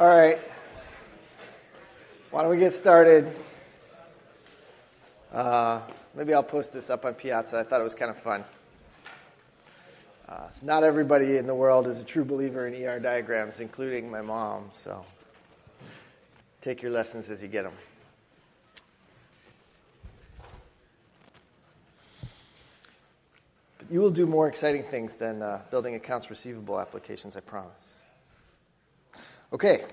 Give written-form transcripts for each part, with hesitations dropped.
All right. Why don't we get started? Maybe I'll post this up on Piazza. I thought it was kind of fun. Not everybody in the world is a true believer in ER diagrams, including my mom. So take your lessons as you get them. But you will do more exciting things than building accounts receivable applications, I promise. Okay.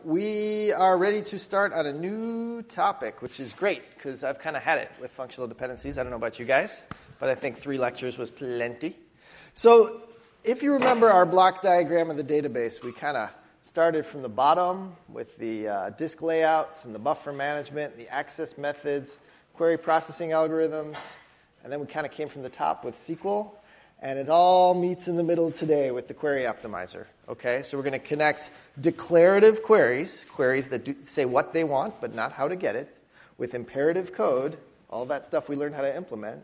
We are ready to start on a new topic, which is great because I've kind of had it with functional dependencies. I don't know about you guys, but I think 3 lectures was plenty. So if you remember our block diagram of the database, we kind of started from the bottom with the disk layouts and the buffer management, the access methods, query processing algorithms, and then we kind of came from the top with SQL. And it all meets in the middle today with the query optimizer. Okay, so we're going to connect declarative queries that say what they want but not how to get it, with imperative code, all that stuff we learned how to implement.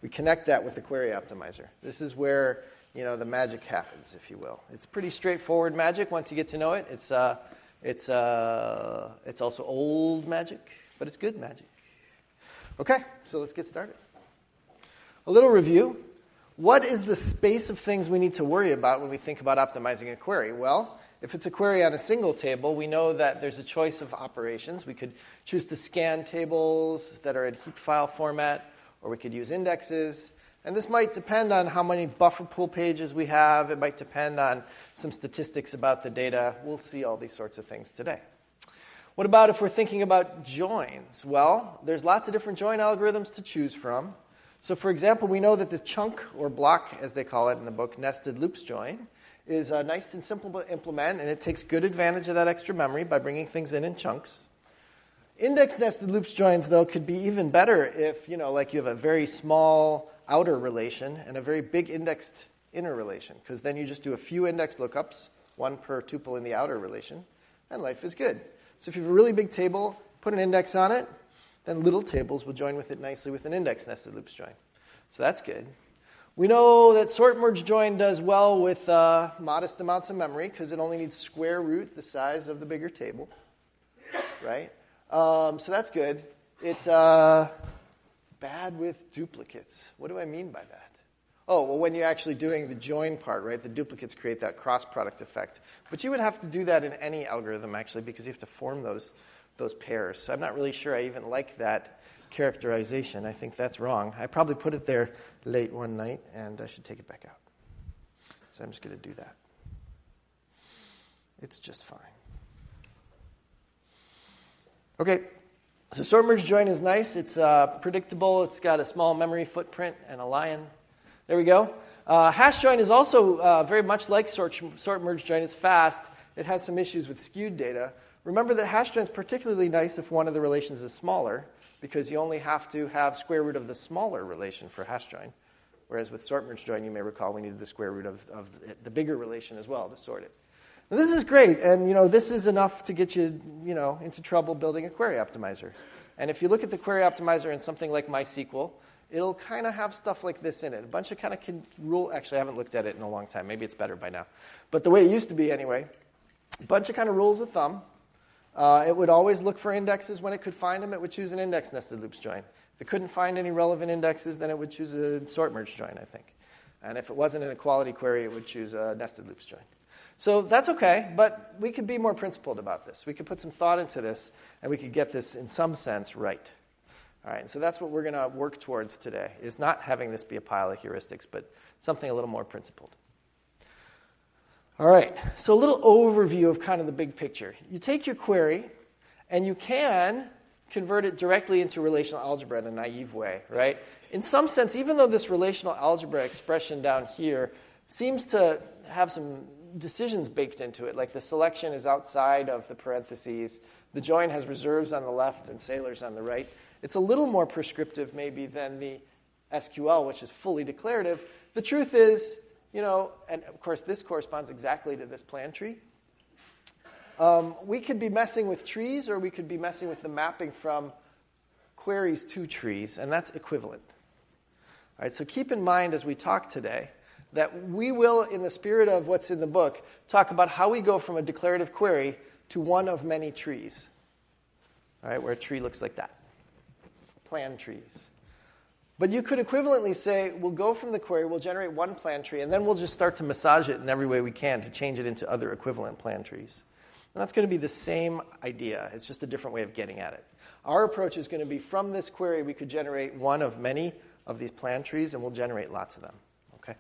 We connect that with the query optimizer. This is where, the magic happens, if you will. It's pretty straightforward magic once you get to know it. It's also old magic, but it's good magic. Okay, so let's get started. A little review. What is the space of things we need to worry about when we think about optimizing a query? Well, if it's a query on a single table, we know that there's a choice of operations. We could choose to scan tables that are in heap file format, or we could use indexes. And this might depend on how many buffer pool pages we have. It might depend on some statistics about the data. We'll see all these sorts of things today. What about if we're thinking about joins? Well, there's lots of different join algorithms to choose from. So, for example, we know that this chunk, or block, as they call it in the book, nested loops join, is nice and simple to implement, and it takes good advantage of that extra memory by bringing things in chunks. Index nested loops joins, though, could be even better if, like you have a very small outer relation and a very big indexed inner relation, because then you just do a few index lookups, one per tuple in the outer relation, and life is good. So if you have a really big table, put an index on it, then little tables will join with it nicely with an index nested loops join. So that's good. We know that sort merge join does well with modest amounts of memory because it only needs square root the size of the bigger table, right? So that's good. It's bad with duplicates. What do I mean by that? Oh, well, when you're actually doing the join part, right, the duplicates create that cross-product effect. But you would have to do that in any algorithm, actually, because you have to form those pairs. So I'm not really sure I even like that characterization. I think that's wrong. I probably put it there late one night, and I should take it back out. So I'm just going to do that. It's just fine. Okay, so sort merge join is nice. It's predictable. It's got a small memory footprint and a lion. There we go. Hash join is also very much like sort merge join. It's fast. It has some issues with skewed data. Remember that hash join is particularly nice if one of the relations is smaller, because you only have to have square root of the smaller relation for hash join. Whereas with sort merge join, you may recall we needed the square root of the bigger relation as well to sort it. Now, this is great, and this is enough to get you into trouble building a query optimizer. And if you look at the query optimizer in something like MySQL, it'll kind of have stuff like this in it. A bunch of kind of rule. Actually, I haven't looked at it in a long time. Maybe it's better by now. But the way it used to be anyway, a bunch of kind of rules of thumb. It would always look for indexes when it could find them. It would choose an index nested loops join. If it couldn't find any relevant indexes, then it would choose a sort merge join, I think. And if it wasn't an equality query, it would choose a nested loops join. So that's okay, but we could be more principled about this. We could put some thought into this, and we could get this, in some sense, right. All right, so that's what we're going to work towards today, is not having this be a pile of heuristics, but something a little more principled. All right, so a little overview of kind of the big picture. You take your query, and you can convert it directly into relational algebra in a naive way, right? In some sense, even though this relational algebra expression down here seems to have some decisions baked into it, like the selection is outside of the parentheses, the join has reserves on the left and sailors on the right, it's a little more prescriptive maybe than the SQL, which is fully declarative. The truth is, and of course this corresponds exactly to this plan tree. We could be messing with trees, or we could be messing with the mapping from queries to trees, and that's equivalent. All right, so keep in mind as we talk today that we will, in the spirit of what's in the book, talk about how we go from a declarative query to one of many trees. All right, where a tree looks like that. Plan trees. But you could equivalently say, we'll go from the query, we'll generate one plan tree, and then we'll just start to massage it in every way we can to change it into other equivalent plan trees. And that's going to be the same idea. It's just a different way of getting at it. Our approach is going to be from this query, we could generate one of many of these plan trees, and we'll generate lots of them. Okay.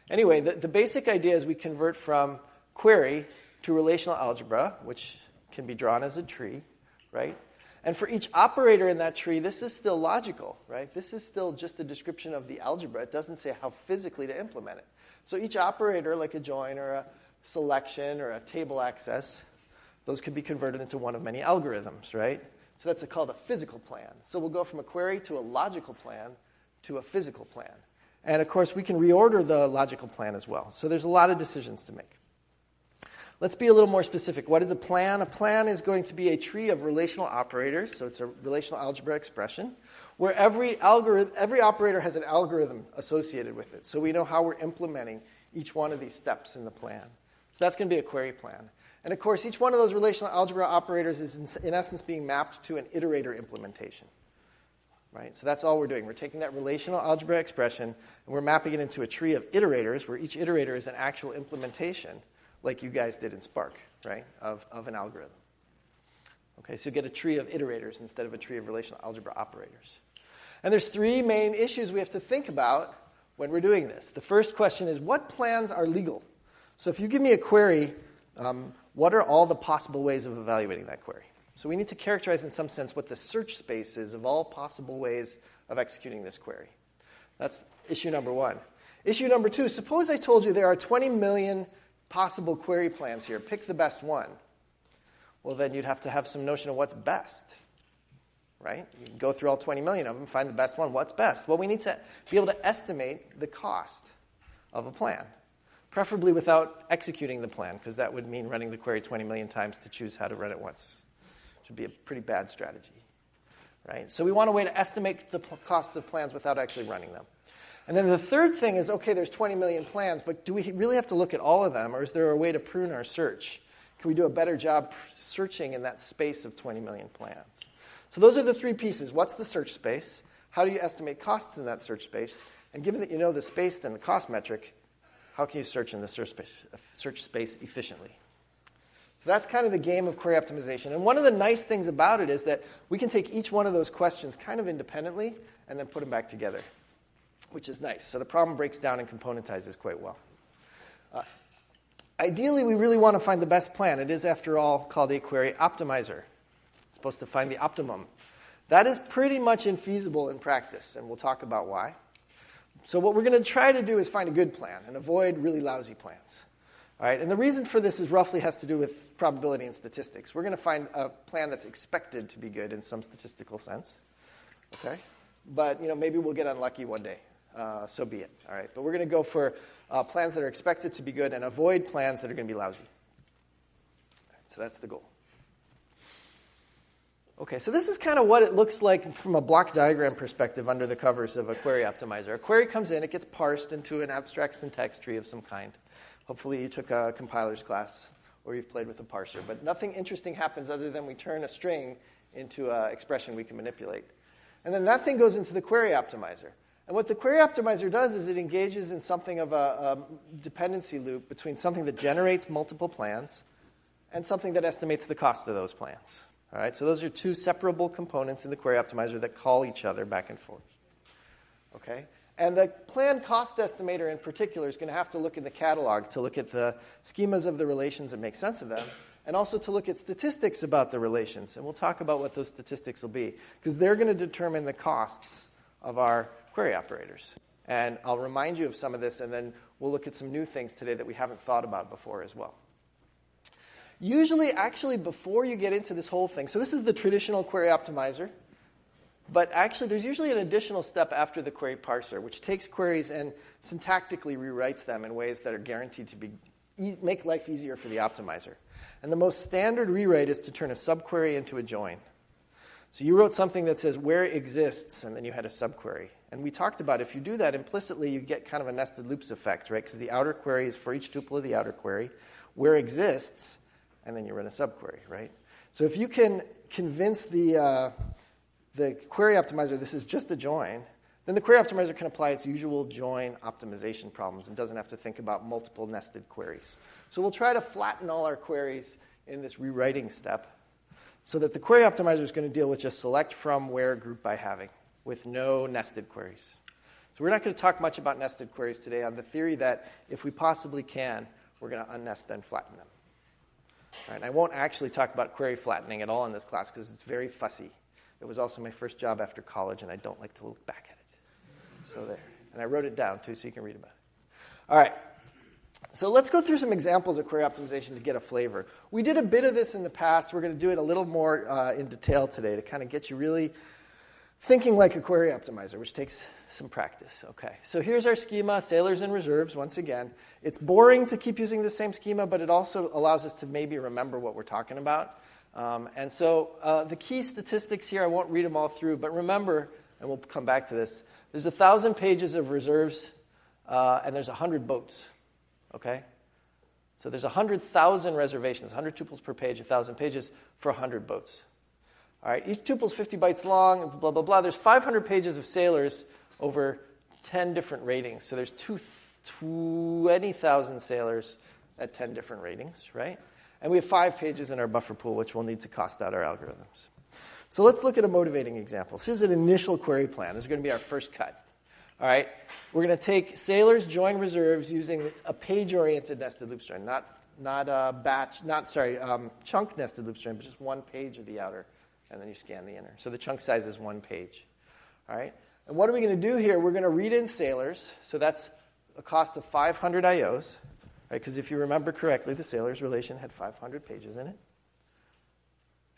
Anyway, the basic idea is we convert from query to relational algebra, which can be drawn as a tree, right? And for each operator in that tree, this is still logical, right? This is still just a description of the algebra. It doesn't say how physically to implement it. So each operator, like a join or a selection or a table access, those could be converted into one of many algorithms, right? So that's called a physical plan. So we'll go from a query to a logical plan to a physical plan. And of course, we can reorder the logical plan as well. So there's a lot of decisions to make. Let's be a little more specific. What is a plan? A plan is going to be a tree of relational operators, so it's a relational algebra expression, where every operator has an algorithm associated with it. So we know how we're implementing each one of these steps in the plan. So that's going to be a query plan. And of course, each one of those relational algebra operators is in essence being mapped to an iterator implementation. Right? So that's all we're doing. We're taking that relational algebra expression and we're mapping it into a tree of iterators where each iterator is an actual implementation, like you guys did in Spark, right, of an algorithm. Okay, so you get a tree of iterators instead of a tree of relational algebra operators. And there's three main issues we have to think about when we're doing this. The first question is, what plans are legal? So if you give me a query, what are all the possible ways of evaluating that query? So we need to characterize in some sense what the search space is of all possible ways of executing this query. That's issue number one. Issue number two, suppose I told you there are 20 million possible query plans here. Pick the best one. Well, then you'd have to have some notion of what's best, right? You can go through all 20 million of them, find the best one. What's best? Well, we need to be able to estimate the cost of a plan, preferably without executing the plan, because that would mean running the query 20 million times to choose how to run it once. Which would be a pretty bad strategy, right? So we want a way to estimate the cost of plans without actually running them. And then the third thing is, okay, there's 20 million plans, but do we really have to look at all of them, or is there a way to prune our search? Can we do a better job searching in that space of 20 million plans? So those are the three pieces. What's the search space? How do you estimate costs in that search space? And given that you know the space and the cost metric, how can you search in the search space efficiently? So that's kind of the game of query optimization. And one of the nice things about it is that we can take each one of those questions kind of independently and then put them back together, which is nice. So the problem breaks down and componentizes quite well. Ideally, we really want to find the best plan. It is, after all, called a query optimizer. It's supposed to find the optimum. That is pretty much infeasible in practice, and we'll talk about why. So what we're going to try to do is find a good plan and avoid really lousy plans. All right, and the reason for this is roughly has to do with probability and statistics. We're going to find a plan that's expected to be good in some statistical sense. Okay? But, maybe we'll get unlucky one day. So be it. All right, but we're going to go for plans that are expected to be good and avoid plans that are going to be lousy. All right, so that's the goal. Okay, so this is kind of what it looks like from a block diagram perspective under the covers of a query optimizer. A query comes in, it gets parsed into an abstract syntax tree of some kind. Hopefully you took a compiler's class or you've played with a parser, but nothing interesting happens other than we turn a string into an expression we can manipulate. And then that thing goes into the query optimizer. And what the query optimizer does is it engages in something of a dependency loop between something that generates multiple plans and something that estimates the cost of those plans. All right, so those are two separable components in the query optimizer that call each other back and forth. Okay, and the plan cost estimator in particular is going to have to look in the catalog to look at the schemas of the relations and make sense of them, and also to look at statistics about the relations. And we'll talk about what those statistics will be, because they're going to determine the costs of our query operators. And I'll remind you of some of this, and then we'll look at some new things today that we haven't thought about before as well. Usually, actually, before you get into this whole thing, so this is the traditional query optimizer, but actually there's usually an additional step after the query parser, which takes queries and syntactically rewrites them in ways that are guaranteed to make life easier for the optimizer. And the most standard rewrite is to turn a subquery into a join. So you wrote something that says where exists, and then you had a subquery. And we talked about if you do that implicitly, you get kind of a nested loops effect, right? Because the outer query is for each tuple of the outer query, where exists, and then you run a subquery, right? So if you can convince the query optimizer this is just a join, then the query optimizer can apply its usual join optimization problems and doesn't have to think about multiple nested queries. So we'll try to flatten all our queries in this rewriting step so that the query optimizer is going to deal with just select from, where, group by having, with no nested queries. So we're not going to talk much about nested queries today on the theory that if we possibly can, we're going to unnest then flatten them. All right, I won't actually talk about query flattening at all in this class because it's very fussy. It was also my first job after college, and I don't like to look back at it. So there. And I wrote it down, too, so you can read about it. All right. So let's go through some examples of query optimization to get a flavor. We did a bit of this in the past. We're going to do it a little more in detail today to kind of get you really thinking like a query optimizer, which takes some practice. Okay, so here's our schema, sailors and reserves, once again. It's boring to keep using the same schema, but it also allows us to maybe remember what we're talking about. And so the key statistics here, I won't read them all through, but remember, and we'll come back to this, there's 1,000 pages of reserves, and there's 100 boats. Okay? So there's 100,000 reservations, 100 tuples per page, 1,000 pages for 100 boats. All right, each tuple is 50 bytes long, blah, blah, blah. There's 500 pages of sailors over 10 different ratings. So there's 20,000 sailors at 10 different ratings, right? And we have 5 pages in our buffer pool, which we'll need to cost out our algorithms. So let's look at a motivating example. This is an initial query plan. This is going to be our first cut. All right, we're going to take sailors join reserves using a page-oriented nested loop string, chunk nested loop string, but just one page of the outer, and then you scan the inner. So the chunk size is 1 page. All right, and what are we going to do here? We're going to read in sailors, so that's a cost of 500 IOs, right? Because if you remember correctly, the sailors relation had 500 pages in it.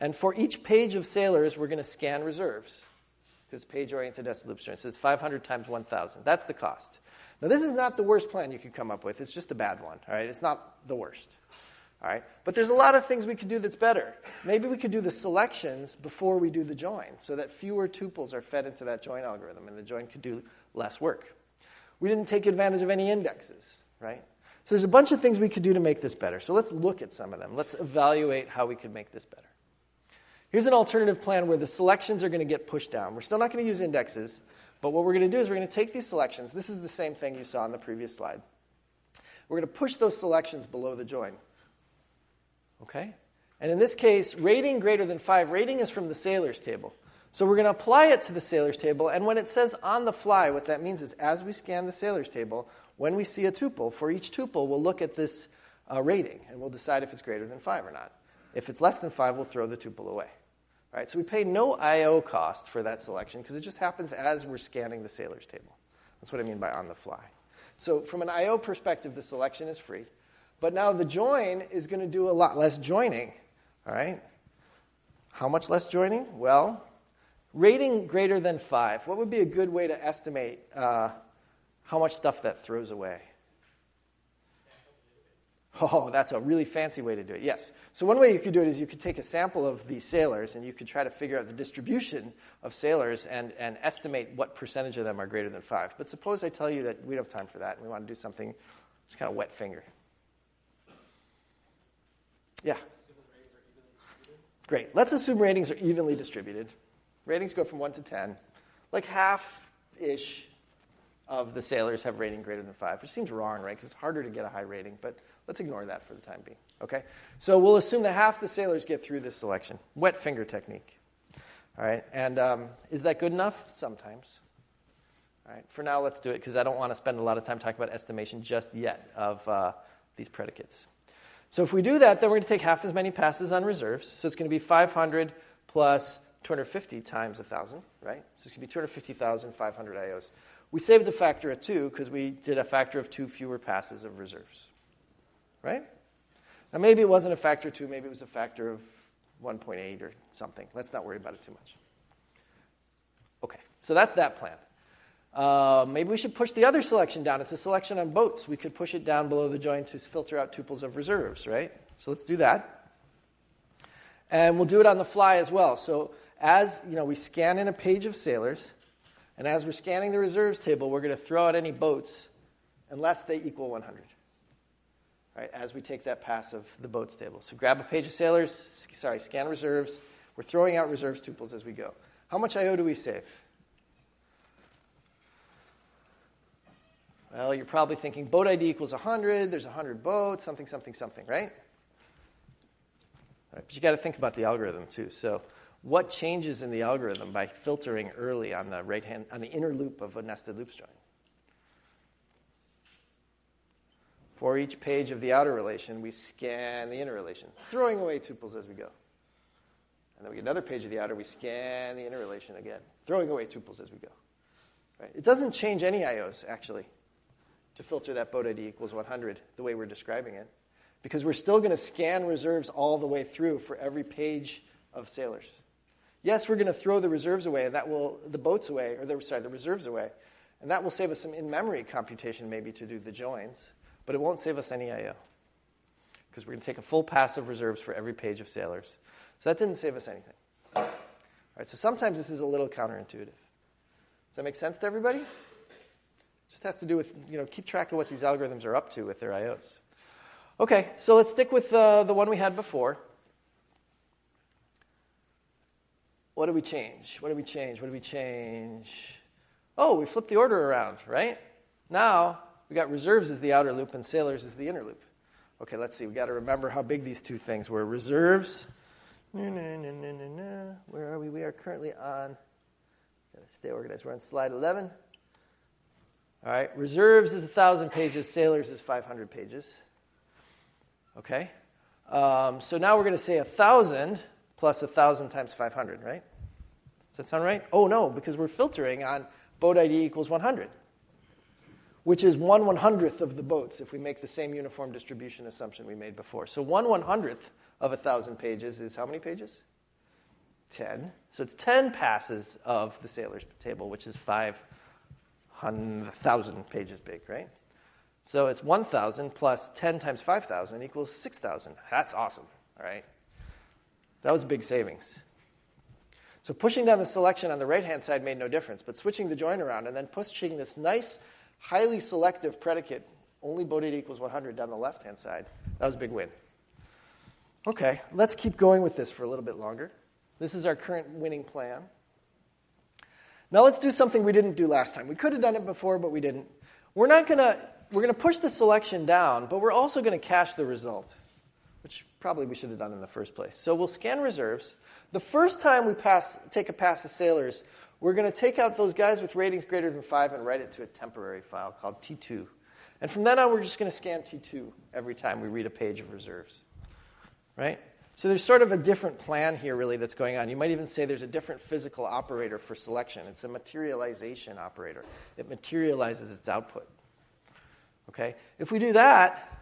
And for each page of sailors, we're going to scan reserves. Because page-oriented nested loop string. So it's 500 times 1,000. That's the cost. Now, this is not the worst plan you could come up with. It's just a bad one. All right, it's not the worst. All right, but there's a lot of things we could do that's better. Maybe we could do the selections before we do the join, so that fewer tuples are fed into that join algorithm, and the join could do less work. We didn't take advantage of any indexes, right? So there's a bunch of things we could do to make this better. So let's look at some of them. Let's evaluate how we could make this better. Here's an alternative plan where the selections are going to get pushed down. We're still not going to use indexes, but what we're going to do is we're going to take these selections. This is the same thing you saw on the previous slide. We're going to push those selections below the join. Okay? And in this case, rating greater than 5, rating is from the sailors table. So we're going to apply it to the sailors table, and when it says on the fly, what that means is as we scan the sailors table, when we see a tuple, for each tuple, we'll look at this rating, and we'll decide if it's greater than 5 or not. If it's less than 5, we'll throw the tuple away. All right, so we pay no I/O cost for that selection because it just happens as we're scanning the sailors table. That's what I mean by on the fly. So from an I/O perspective, the selection is free. But now the join is going to do a lot less joining. All right? How much less joining? Well, rating greater than 5. What would be a good way to estimate how much stuff that throws away? Oh, that's a really fancy way to do it, yes. So one way you could do it is you could take a sample of these sailors and you could try to figure out the distribution of sailors and estimate what percentage of them are greater than 5. But suppose I tell you that we don't have time for that and we want to do something just kind of wet finger. Yeah. Great. Let's assume ratings are evenly distributed. Ratings go from 1 to 10. Like half-ish of the sailors have rating greater than 5, which seems wrong, right? Because it's harder to get a high rating, but let's ignore that for the time being, okay? So we'll assume that half the sailors get through this selection. Wet finger technique, all right? And is that good enough? Sometimes. All right, for now, let's do it because I don't want to spend a lot of time talking about estimation just yet of these predicates. So if we do that, then we're going to take half as many passes on reserves. So it's going to be 500 plus 250 times 1,000, right? So it's going to be 250,000, 500 IOs. We saved a factor of 2 because we did a factor of 2 fewer passes of reserves, right? Now, maybe it wasn't a factor of 2. Maybe it was a factor of 1.8 or something. Let's not worry about it too much. Okay, so that's that plan. Maybe we should push the other selection down. It's a selection on boats. We could push it down below the join to filter out tuples of reserves, right? So let's do that. And we'll do it on the fly as well. So as we scan in a page of sailors, And as we're scanning the reserves table, we're going to throw out any boats unless they equal 100. Right, as we take that pass of the boats table. So grab a page of sailors, scan reserves. We're throwing out reserves tuples as we go. How much IO do we save? Well, you're probably thinking boat ID equals 100, there's 100 boats, something, something, something, right? All right, but you got to think about the algorithm too. So what changes in the algorithm by filtering early on the on the inner loop of a nested loops join? For each page of the outer relation, we scan the inner relation, throwing away tuples as we go. And then we get another page of the outer, we scan the inner relation again, throwing away tuples as we go. Right? It doesn't change any IOs, actually, to filter that boat ID equals 100 the way we're describing it, because we're still going to scan reserves all the way through for every page of sailors. Yes, we're going to throw the reserves away, and that will, the reserves away, and that will save us some in-memory computation maybe to do the joins. But it won't save us any IO because we're going to take a full pass of reserves for every page of sailors. So that didn't save us anything. All right, so sometimes this is a little counterintuitive. Does that make sense to everybody? Just has to do with, keep track of what these algorithms are up to with their IOs. Okay, so let's stick with the one we had before. What did we change? Oh, we flipped the order around, right? Now, we got reserves as the outer loop and sailors as the inner loop. Okay, let's see. We got to remember how big these two things were. Reserves. Where are we? We are currently on. Got to stay organized. We're on slide 11. All right. Reserves is 1,000 pages. Sailors is 500 pages. Okay. So now we're going to say 1,000 plus 1,000 times 500, right? Does that sound right? Oh no, because we're filtering on boat ID equals 100. Which is 1/100th of the boats if we make the same uniform distribution assumption we made before. So 1/100th of 1,000 pages is how many pages? 10. So it's 10 passes of the sailors table, which is 5,000 pages big, right? So it's 1,000 plus 10 times 5,000 equals 6,000. That's awesome, all right? That was a big savings. So pushing down the selection on the right-hand side made no difference, but switching the join around and then pushing this nice highly selective predicate, only boat ID equals 100 down the left-hand side. That was a big win. Okay, let's keep going with this for a little bit longer. This is our current winning plan. Now let's do something we didn't do last time. We could have done it before, but we didn't. We're going to push the selection down, but we're also going to cache the result, which probably we should have done in the first place. So we'll scan reserves. The first time we take a pass of sailors, we're going to take out those guys with ratings greater than 5 and write it to a temporary file called T2. And from then on, we're just going to scan T2 every time we read a page of reserves. Right? So there's sort of a different plan here, really, that's going on. You might even say there's a different physical operator for selection. It's a materialization operator. It materializes its output. Okay? If we do that,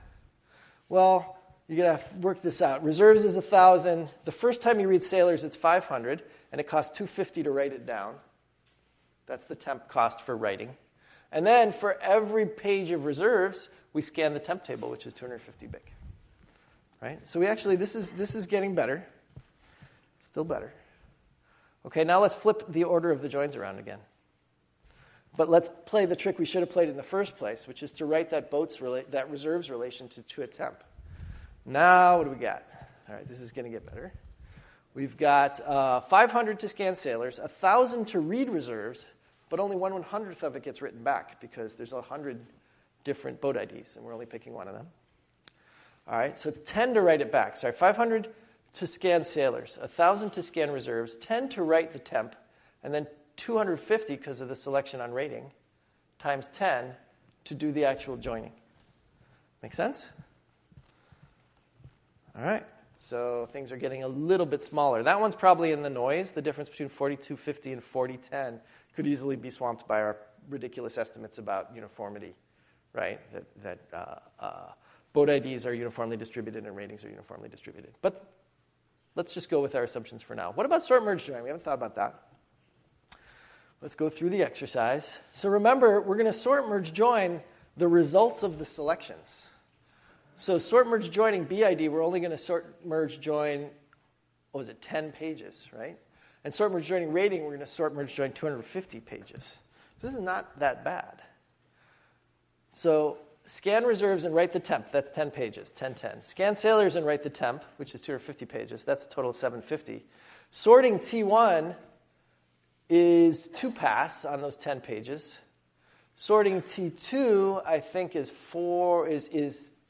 well, you got to work this out. Reserves is 1,000. The first time you read sailors, it's 500, and it costs $250 to write it down. That's the temp cost for writing. And then for every page of reserves, we scan the temp table, which is 250 big. Right? So we actually, this is getting better. Still better. Okay, now let's flip the order of the joins around again. But let's play the trick we should have played in the first place, which is to write that reserves relation to a temp. Now what do we got? All right, this is going to get better. We've got 500 to scan sailors, 1,000 to read reserves, but only 1/100th of it gets written back because there's 100 different boat IDs, and we're only picking one of them. All right, so it's 10 to write it back. Sorry, 500 to scan sailors, 1,000 to scan reserves, 10 to write the temp, and then 250 because of the selection on rating, times 10 to do the actual joining. Make sense? All right. So things are getting a little bit smaller. That one's probably in the noise. The difference between 4250 and 4010 could easily be swamped by our ridiculous estimates about uniformity, right? That boat IDs are uniformly distributed and ratings are uniformly distributed. But let's just go with our assumptions for now. What about sort, merge, join? We haven't thought about that. Let's go through the exercise. So remember, we're going to sort, merge, join the results of the selections. So sort, merge, joining BID, we're only going to sort, merge, join, 10 pages, right? And sort, merge, joining, rating, we're going to sort, merge, join 250 pages. This is not that bad. So scan reserves and write the temp. That's 10 pages, 10. Scan sailors and write the temp, which is 250 pages. That's a total of 750. Sorting T1 is 2 pass on those 10 pages. Sorting T2, I think, is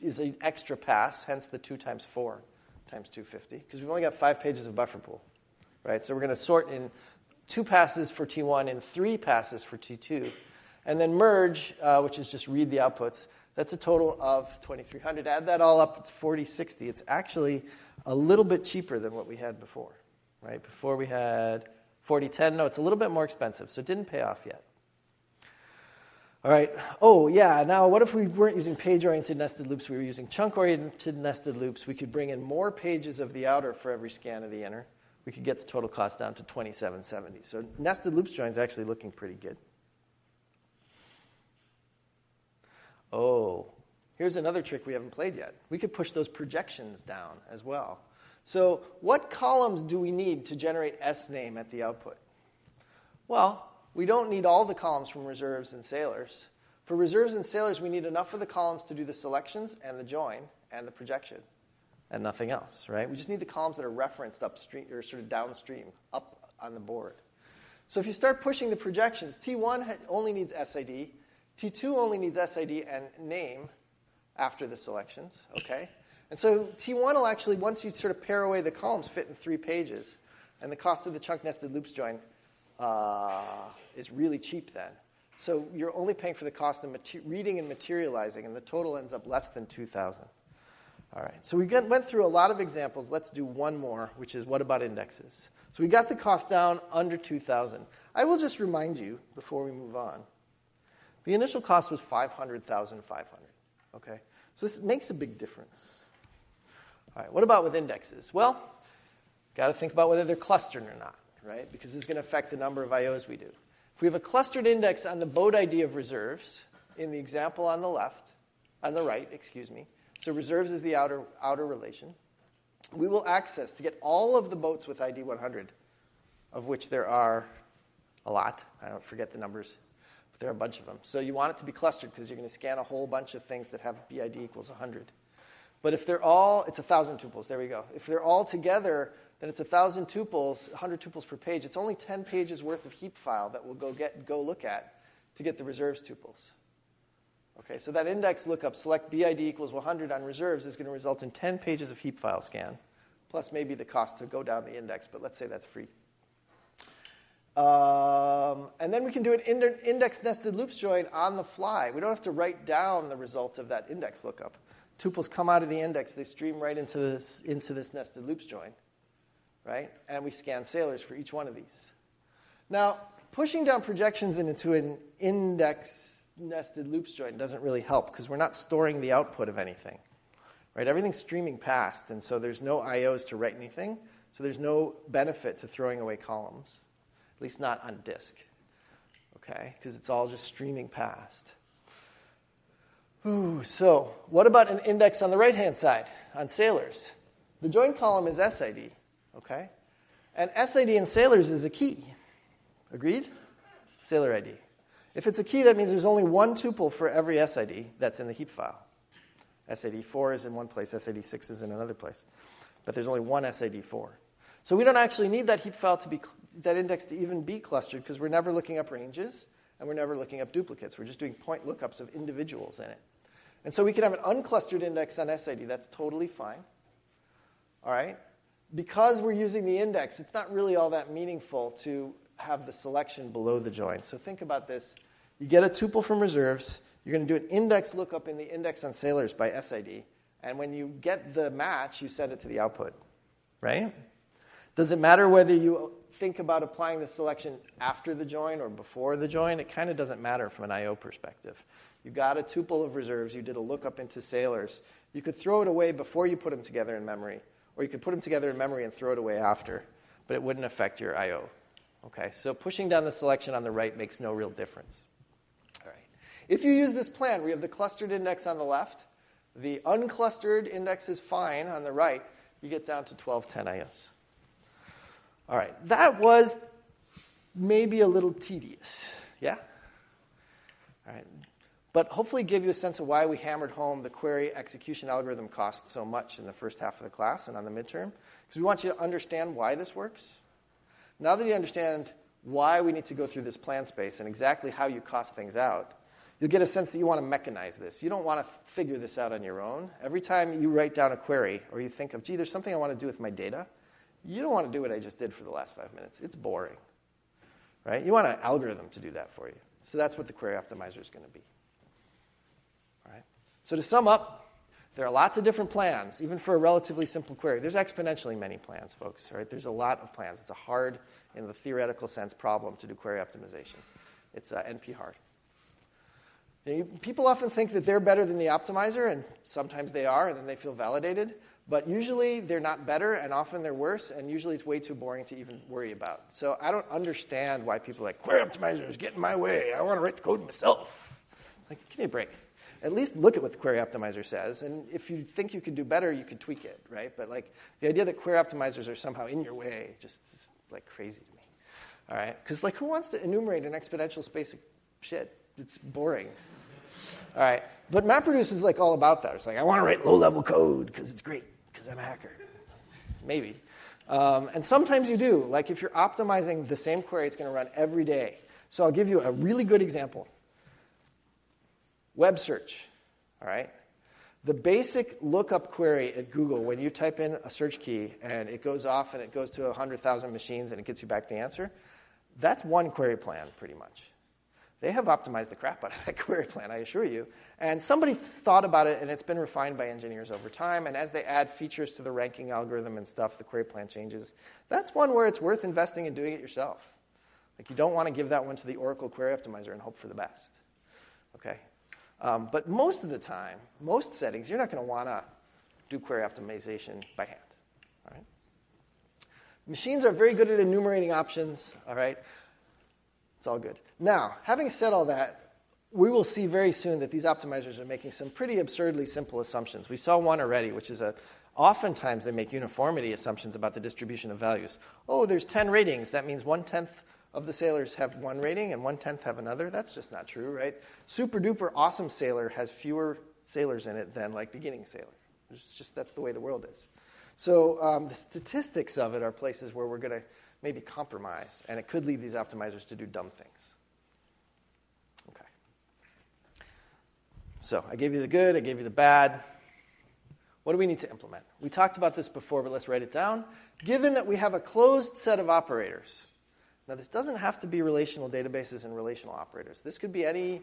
an extra pass, hence the 2 times 4 times 250, because we've only got 5 pages of buffer pool, right? So we're going to sort in 2 passes for T1 and 3 passes for T2. And then merge, which is just read the outputs, that's a total of 2,300. Add that all up, it's 4060. It's actually a little bit cheaper than what we had before, right? Before we had 4010. No, it's a little bit more expensive, so it didn't pay off yet. All right. Oh, yeah. Now, what if we weren't using page-oriented nested loops? We were using chunk-oriented nested loops. We could bring in more pages of the outer for every scan of the inner. We could get the total cost down to $27.70. So nested loops join is actually looking pretty good. Oh, here's another trick we haven't played yet. We could push those projections down as well. So what columns do we need to generate S-name at the output? Well, we don't need all the columns from reserves and sailors. For reserves and sailors, we need enough of the columns to do the selections and the join and the projection and nothing else, right? We just need the columns that are referenced upstream or sort of downstream, up on the board. So if you start pushing the projections, T1 only needs SID. T2 only needs SID and name after the selections, okay? And so T1 will actually, once you sort of pare away the columns, fit in 3 pages. And the cost of the chunk nested loops join is really cheap then. So you're only paying for the cost of reading and materializing, and the total ends up less than 2,000. All right, so we went through a lot of examples. Let's do one more, which is what about indexes? So we got the cost down under 2,000. I will just remind you before we move on. The initial cost was 500,500. Okay, so this makes a big difference. All right, what about with indexes? Well, got to think about whether they're clustered or not, right? Because this is going to affect the number of IOs we do. If we have a clustered index on the boat ID of reserves, in the example on the right, so reserves is the outer relation, we will access to get all of the boats with ID 100, of which there are a lot. I don't forget the numbers. There are a bunch of them. So you want it to be clustered because you're going to scan a whole bunch of things that have BID equals 100. But if they're all, it's 1,000 tuples. There we go. If they're all together, then it's 1,000 tuples, 100 tuples per page. It's only 10 pages worth of heap file that we'll go look at to get the reserves tuples. Okay, so that index lookup, select BID equals 100 on reserves, is going to result in 10 pages of heap file scan, plus maybe the cost to go down the index, but let's say that's free. And then we can do an index nested loops join on the fly. We don't have to write down the result of that index lookup. Tuples come out of the index, they stream right into this nested loops join, right? And we scan sailors for each one of these. Now, pushing down projections into an index nested loops join doesn't really help because we're not storing the output of anything, right? Everything's streaming past, and so there's no IOs to write anything, so there's no benefit to throwing away columns. At least not on disk, okay? Because it's all just streaming past. Ooh, so what about an index on the right-hand side, on sailors? The join column is SID, okay? And SID in sailors is a key. Agreed? Sailor ID. If it's a key, that means there's only one tuple for every SID that's in the heap file. SID4 is in one place, SID6 is in another place. But there's only one SID4. So we don't actually need that heap file that index to even be clustered because we're never looking up ranges and we're never looking up duplicates. We're just doing point lookups of individuals in it. And so we can have an unclustered index on SID. That's totally fine. All right? Because we're using the index, it's not really all that meaningful to have the selection below the join. So think about this. You get a tuple from reserves. You're going to do an index lookup in the index on sailors by SID. And when you get the match, you send it to the output. Right? Does it matter whether you think about applying the selection after the join or before the join? It kind of doesn't matter from an I/O perspective. You got a tuple of reserves. You did a lookup into sailors. You could throw it away before you put them together in memory, or you could put them together in memory and throw it away after, but it wouldn't affect your I/O. Okay, so pushing down the selection on the right makes no real difference. All right. If you use this plan, we have the clustered index on the left. The unclustered index is fine on the right. You get down to 1210 IOs. All right, that was maybe a little tedious, yeah? All right, but hopefully gave you a sense of why we hammered home the query execution algorithm cost so much in the first half of the class and on the midterm, because we want you to understand why this works. Now that you understand why we need to go through this plan space and exactly how you cost things out, you'll get a sense that you want to mechanize this. You don't want to figure this out on your own. Every time you write down a query or you think of, gee, there's something I want to do with my data, you don't want to do what I just did for the last 5 minutes. It's boring, right? You want an algorithm to do that for you. So that's what the query optimizer is going to be. All right? So to sum up, there are lots of different plans, even for a relatively simple query. There's exponentially many plans, folks. Right? There's a lot of plans. It's a hard, in the theoretical sense, problem to do query optimization. It's NP hard. People often think that they're better than the optimizer, and sometimes they are, and then they feel validated. But usually they're not better, and often they're worse, and usually it's way too boring to even worry about. So I don't understand why people are like, query optimizers, get in my way. I want to write the code myself. Like, give me a break. At least look at what the query optimizer says, and if you think you could do better, you could tweak it, right? But like the idea that query optimizers are somehow in your way just is like crazy to me. All right? Because like who wants to enumerate an exponential space of shit? It's boring. All right. But MapReduce is like all about that. It's like, I want to write low-level code because it's great, because I'm a hacker. Maybe. And sometimes you do. Like if you're optimizing the same query, it's going to run every day. So I'll give you a really good example. Web search. All right. The basic lookup query at Google, when you type in a search key and it goes off and it goes to 100,000 machines and it gets you back the answer, that's one query plan pretty much. They have optimized the crap out of that query plan, I assure you. And somebody thought about it, and it's been refined by engineers over time. And as they add features to the ranking algorithm and stuff, the query plan changes. That's one where it's worth investing in doing it yourself. Like you don't want to give that one to the Oracle Query Optimizer and hope for the best. Okay? But most of the time, most settings, you're not going to want to do query optimization by hand. All right? Machines are very good at enumerating options. All right? It's all good. Now, having said all that, we will see very soon that these optimizers are making some pretty absurdly simple assumptions. We saw one already, which is oftentimes they make uniformity assumptions about the distribution of values. Oh, there's 10 ratings. That means 1/10 of the sailors have one rating and 1/10 have another. That's just not true, right? Super duper awesome sailor has fewer sailors in it than like beginning sailor. It's just that's the way the world is. So the statistics of it are places where we're going to maybe compromise, and it could lead these optimizers to do dumb things. Okay. So I gave you the good, I gave you the bad. What do we need to implement? We talked about this before, but let's write it down. Given that we have a closed set of operators, now this doesn't have to be relational databases and relational operators. This could be any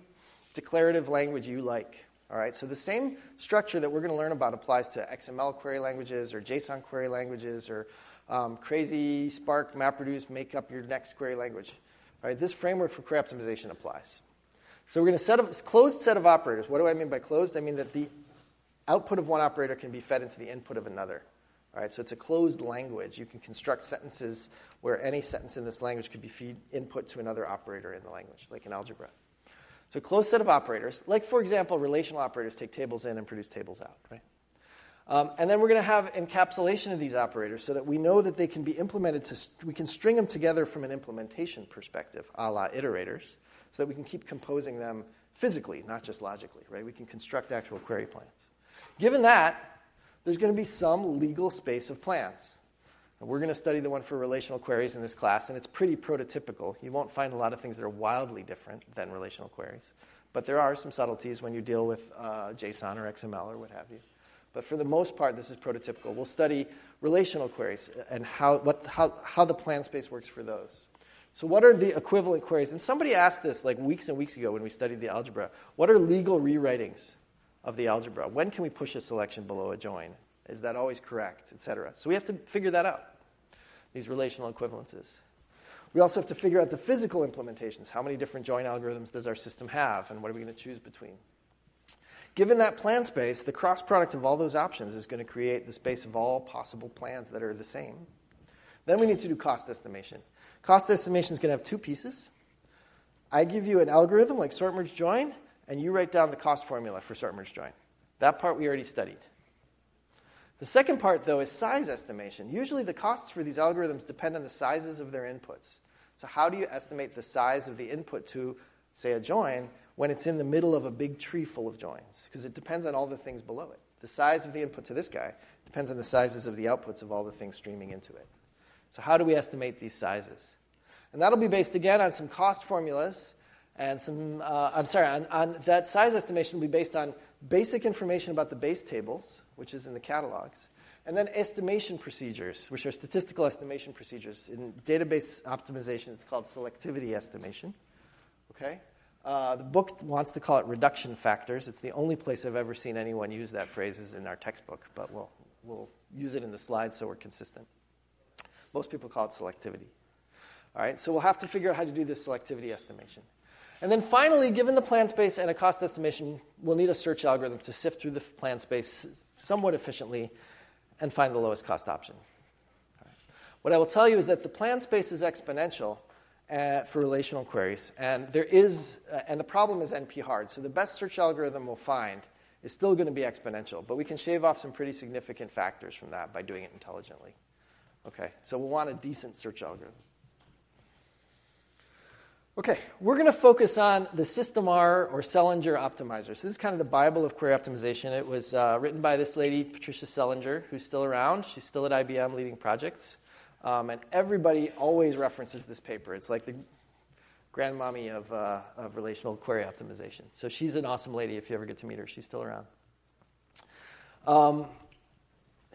declarative language you like. All right, so the same structure that we're going to learn about applies to XML query languages or JSON query languages or crazy Spark, MapReduce, make up your next query language. All right, this framework for query optimization applies. So we're going to set up this closed set of operators. What do I mean by closed? I mean that the output of one operator can be fed into the input of another. All right, so it's a closed language. You can construct sentences where any sentence in this language could be feed input to another operator in the language, like in algebra. So a closed set of operators, like, for example, relational operators take tables in and produce tables out, right? And then we're going to have encapsulation of these operators so that we know that they can be implemented we can string them together from an implementation perspective, a la iterators, so that we can keep composing them physically, not just logically, right? We can construct actual query plans. Given that, there's going to be some legal space of plans. And we're going to study the one for relational queries in this class, and it's pretty prototypical. You won't find a lot of things that are wildly different than relational queries. But there are some subtleties when you deal with JSON or XML or what have you. But for the most part, this is prototypical. We'll study relational queries and how the plan space works for those. So what are the equivalent queries? And somebody asked this like weeks and weeks ago when we studied the algebra. What are legal rewritings of the algebra? When can we push a selection below a join? Is that always correct, et cetera? So we have to figure that out, these relational equivalences. We also have to figure out the physical implementations. How many different join algorithms does our system have, and what are we going to choose between? Given that plan space, the cross product of all those options is going to create the space of all possible plans that are the same. Then we need to do cost estimation. Cost estimation is going to have two pieces. I give you an algorithm like sort, merge, join, and you write down the cost formula for sort, merge, join. That part we already studied. The second part, though, is size estimation. Usually the costs for these algorithms depend on the sizes of their inputs. So how do you estimate the size of the input to, say, a join when it's in the middle of a big tree full of joins? Because it depends on all the things below it. The size of the input to this guy depends on the sizes of the outputs of all the things streaming into it. So how do we estimate these sizes? And that'll be based, again, on some cost formulas and some, on that size estimation will be based on basic information about the base tables, which is in the catalogs, and then estimation procedures, which are statistical estimation procedures. In database optimization, it's called selectivity estimation. Okay? The book wants to call it reduction factors. It's the only place I've ever seen anyone use that phrase is in our textbook, but we'll use it in the slides so we're consistent. Most people call it selectivity. All right, so we'll have to figure out how to do this selectivity estimation. And then finally, given the plan space and a cost estimation, we'll need a search algorithm to sift through the plan space somewhat efficiently and find the lowest cost option. All right. What I will tell you is that the plan space is exponential for relational queries, and the problem is NP hard. So the best search algorithm we'll find is still going to be exponential, but we can shave off some pretty significant factors from that by doing it intelligently. Okay, so we'll want a decent search algorithm. Okay, we're going to focus on the SystemR or Selinger optimizer. So this is kind of the Bible of query optimization. It was written by this lady, Patricia Selinger, who's still around. She's still at IBM leading projects. And everybody always references this paper. It's like the grandmommy of relational query optimization. So she's an awesome lady if you ever get to meet her. She's still around.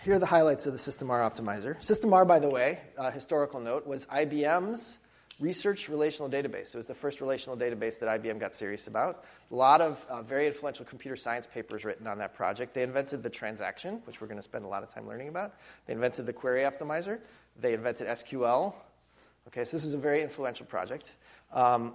Here are the highlights of the SystemR optimizer. SystemR, by the way, historical note, was IBM's research relational database. It was the first relational database that IBM got serious about. A lot of very influential computer science papers written on that project. They invented the transaction, which we're going to spend a lot of time learning about. They invented the query optimizer. They invented SQL. Okay, so this is a very influential project.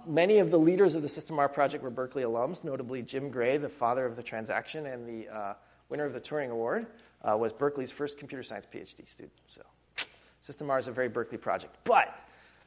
Many of the leaders of the SystemR project were Berkeley alums, notably Jim Gray, the father of the transaction and the winner of the Turing Award, was Berkeley's first computer science PhD student. So SystemR is a very Berkeley project. But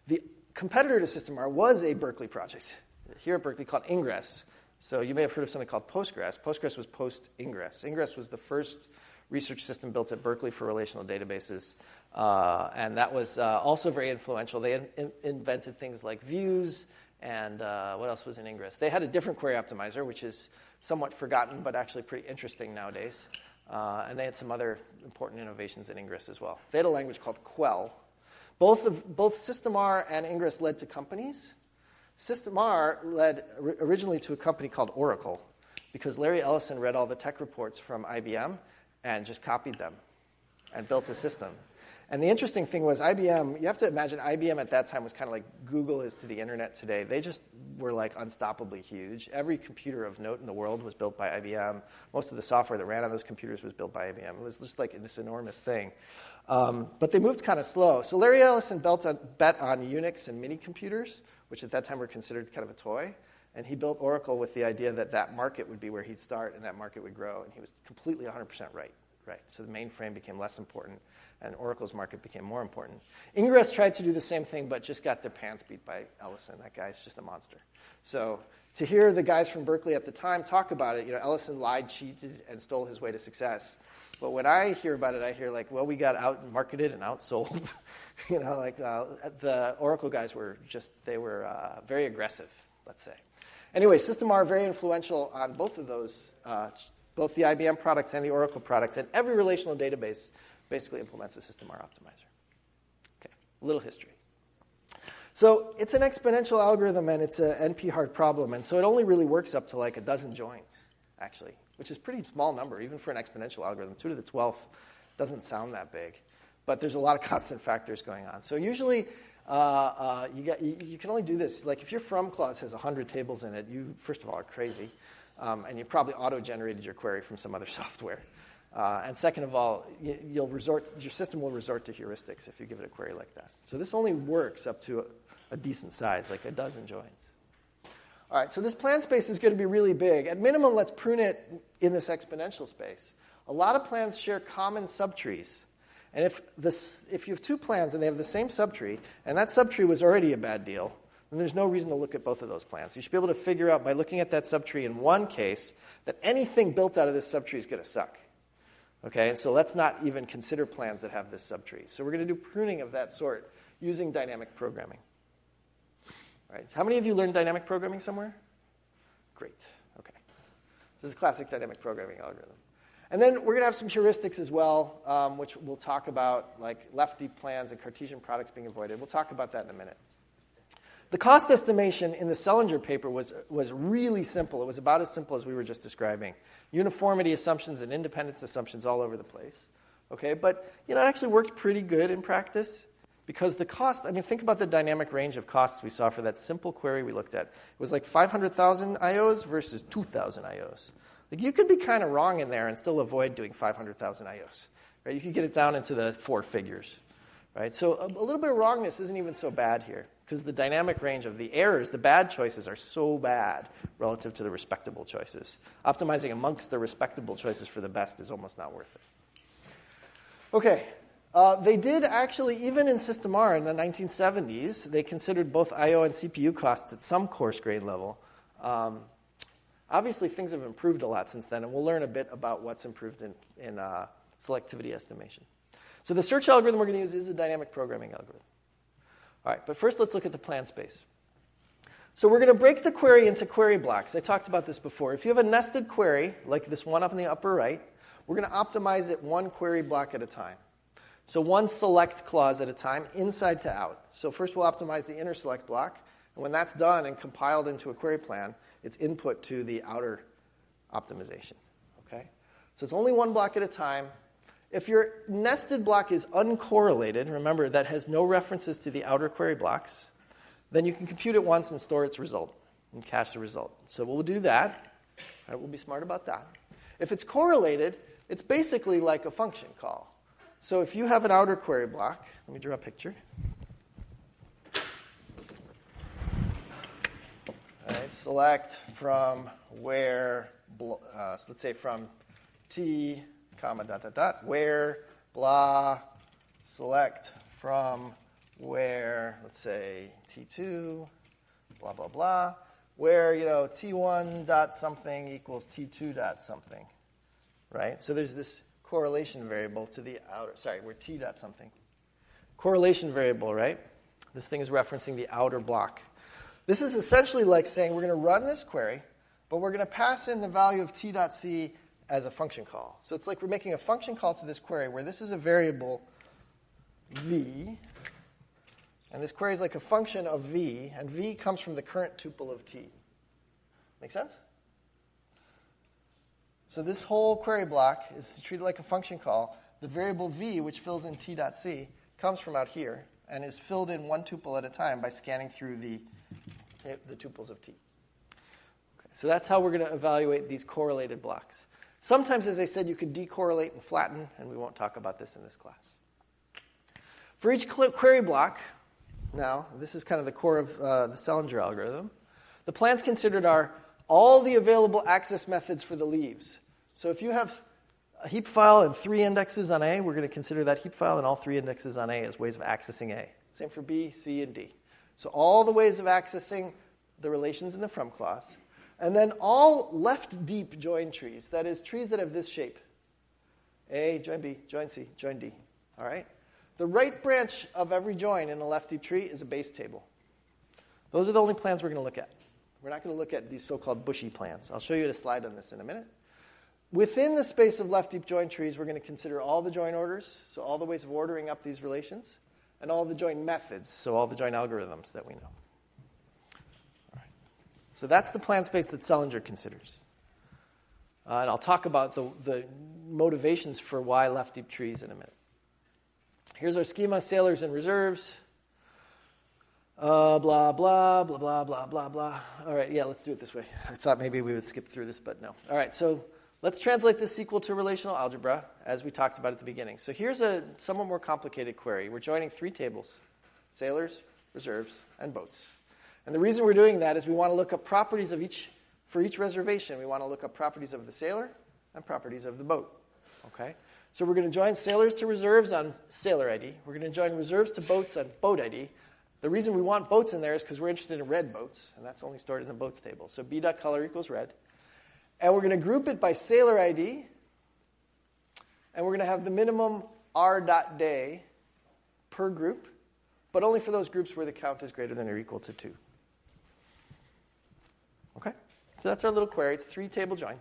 the competitor to SystemR was a Berkeley project here at Berkeley called Ingress. So you may have heard of something called Postgres. Postgres was post-Ingress. Ingress was the first research system built at Berkeley for relational databases, and that was also very influential. They invented things like views, and what else was in Ingress? They had a different query optimizer, which is somewhat forgotten, but actually pretty interesting nowadays. And they had some other important innovations in Ingress as well. They had a language called Quell. Both SystemR and Ingress led to companies. SystemR led originally to a company called Oracle because Larry Ellison read all the tech reports from IBM and just copied them and built a system. And the interesting thing was IBM, you have to imagine IBM at that time was kind of like Google is to the internet today. They just were like unstoppably huge. Every computer of note in the world was built by IBM. Most of the software that ran on those computers was built by IBM. It was just like this enormous thing. But they moved kind of slow. So Larry Ellison bet on Unix and mini computers, which at that time were considered kind of a toy. And he built Oracle with the idea that that market would be where he'd start and that market would grow. And he was completely 100% right. So the mainframe became less important, and Oracle's market became more important. Ingress tried to do the same thing, but just got their pants beat by Ellison. That guy's just a monster. So to hear the guys from Berkeley at the time talk about it, Ellison lied, cheated, and stole his way to success. But when I hear about it, I hear like, well, we got out-marketed and outsold. The Oracle guys were very aggressive, let's say. Anyway, SystemR very influential on both of those, both the IBM products and the Oracle products, and every relational database basically implements a SystemR optimizer. Okay, a little history. So it's an exponential algorithm, and it's an NP-hard problem, and so it only really works up to like a dozen joins, actually, which is a pretty small number, even for an exponential algorithm. 2 to the 12th doesn't sound that big, but there's a lot of constant factors going on. So usually you can only do this. Like if your from clause has 100 tables in it, you, first of all, are crazy. And you probably auto-generated your query from some other software. And second of all, your system will resort to heuristics if you give it a query like that. So this only works up to a decent size, like a dozen joins. All right, so this plan space is going to be really big. At minimum, let's prune it in this exponential space. A lot of plans share common subtrees. And if you have two plans and they have the same subtree, and that subtree was already a bad deal, then there's no reason to look at both of those plans. You should be able to figure out, by looking at that subtree in one case, that anything built out of this subtree is going to suck. Okay, and so let's not even consider plans that have this subtree. So we're going to do pruning of that sort using dynamic programming. All right, how many of you learned dynamic programming somewhere? Great, okay. This is a classic dynamic programming algorithm. And then we're going to have some heuristics as well, which we'll talk about, like left deep plans and Cartesian products being avoided. We'll talk about that in a minute. The cost estimation in the Selinger paper was really simple. It was about as simple as we were just describing. Uniformity assumptions and independence assumptions all over the place. Okay, but it actually worked pretty good in practice because the cost, think about the dynamic range of costs we saw for that simple query we looked at. It was like 500,000 IOs versus 2,000 IOs. Like you could be kind of wrong in there and still avoid doing 500,000 IOs. Right? You could get it down into the 4 figures. Right? So a little bit of wrongness isn't even so bad here because the dynamic range of the errors, the bad choices, are so bad relative to the respectable choices. Optimizing amongst the respectable choices for the best is almost not worth it. Okay. They did actually, even in System R in the 1970s, they considered both I/O and CPU costs at some course grade level. Obviously, things have improved a lot since then, and we'll learn a bit about what's improved in selectivity estimation. So the search algorithm we're going to use is a dynamic programming algorithm. All right, but first let's look at the plan space. So we're going to break the query into query blocks. I talked about this before. If you have a nested query, like this one up in the upper right, we're going to optimize it one query block at a time. So one select clause at a time, inside to out. So first we'll optimize the inner select block, and when that's done and compiled into a query plan, it's input to the outer optimization. Okay? So it's only one block at a time. If your nested block is uncorrelated, remember that has no references to the outer query blocks, then you can compute it once and store its result and cache the result. So we'll do that. All right, we'll be smart about that. If it's correlated, it's basically like a function call. So if you have an outer query block, let me draw a picture. All right, select from where, so let's say from T, comma, dot, dot, dot, where, blah, select from where, let's say, T2, blah, blah, blah, where, T1 dot something equals T2 dot something, right? So there's this correlation variable to the outer, where T dot something. Correlation variable, right? This thing is referencing the outer block. This is essentially like saying we're going to run this query, but we're going to pass in the value of T dot C as a function call. So it's like we're making a function call to this query where this is a variable v, and this query is like a function of v, and v comes from the current tuple of T. Make sense? So this whole query block is treated like a function call. The variable v, which fills in T dot C, comes from out here and is filled in one tuple at a time by scanning through the tuples of T. Okay, so that's how we're going to evaluate these correlated blocks. Sometimes, as I said, you could decorrelate and flatten, and we won't talk about this in this class. For each query block, now, this is kind of the core of the Selinger algorithm, the plans considered are all the available access methods for the leaves. So if you have a heap file and 3 indexes on A, we're going to consider that heap file and all 3 indexes on A as ways of accessing A. Same for B, C, and D. So all the ways of accessing the relations in the from clause. And then all left deep join trees, that is, trees that have this shape. A, join B, join C, join D. All right? The right branch of every join in a left deep tree is a base table. Those are the only plans we're going to look at. We're not going to look at these so-called bushy plans. I'll show you a slide on this in a minute. Within the space of left deep join trees, we're going to consider all the join orders, so all the ways of ordering up these relations, and all the join methods, so all the join algorithms that we know. So that's the plan space that Selinger considers. And I'll talk about the motivations for why left deep trees in a minute. Here's our schema, sailors and reserves. Blah, blah, blah, blah, blah, blah, blah. All right, yeah, let's do it this way. I thought maybe we would skip through this, but no. All right, so let's translate this SQL to relational algebra, as we talked about at the beginning. So here's a somewhat more complicated query. We're joining 3 tables, sailors, reserves, and boats. And the reason we're doing that is we want to look up properties of for each reservation. We want to look up properties of the sailor and properties of the boat. Okay? So we're going to join sailors to reserves on sailor ID. We're going to join reserves to boats on boat ID. The reason we want boats in there is because we're interested in red boats, and that's only stored in the boats table. So b.color equals red. And we're going to group it by sailor ID And we're going to have the minimum r.day per group, but only for those groups where the count is greater than or equal to 2. Okay? So that's our little query. It's a 3-table join.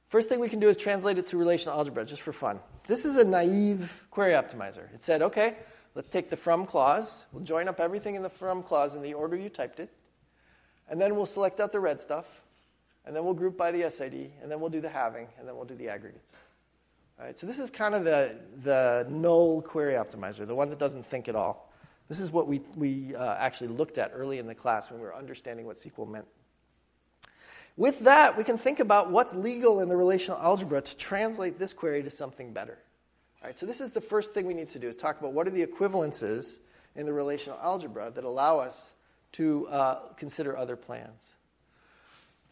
First thing we can do is translate it to relational algebra, just for fun. This is a naive query optimizer. It said, okay, let's take the from clause. We'll join up everything in the from clause in the order you typed it. And then we'll select out the red stuff. And then we'll group by the SID. And then we'll do the halving. And then we'll do the aggregates. All right, so this is kind of the null query optimizer, the one that doesn't think at all. This is what we actually looked at early in the class when we were understanding what SQL meant. With that, we can think about what's legal in the relational algebra to translate this query to something better. All right, so this is the first thing we need to do, is talk about what are the equivalences in the relational algebra that allow us to consider other plans.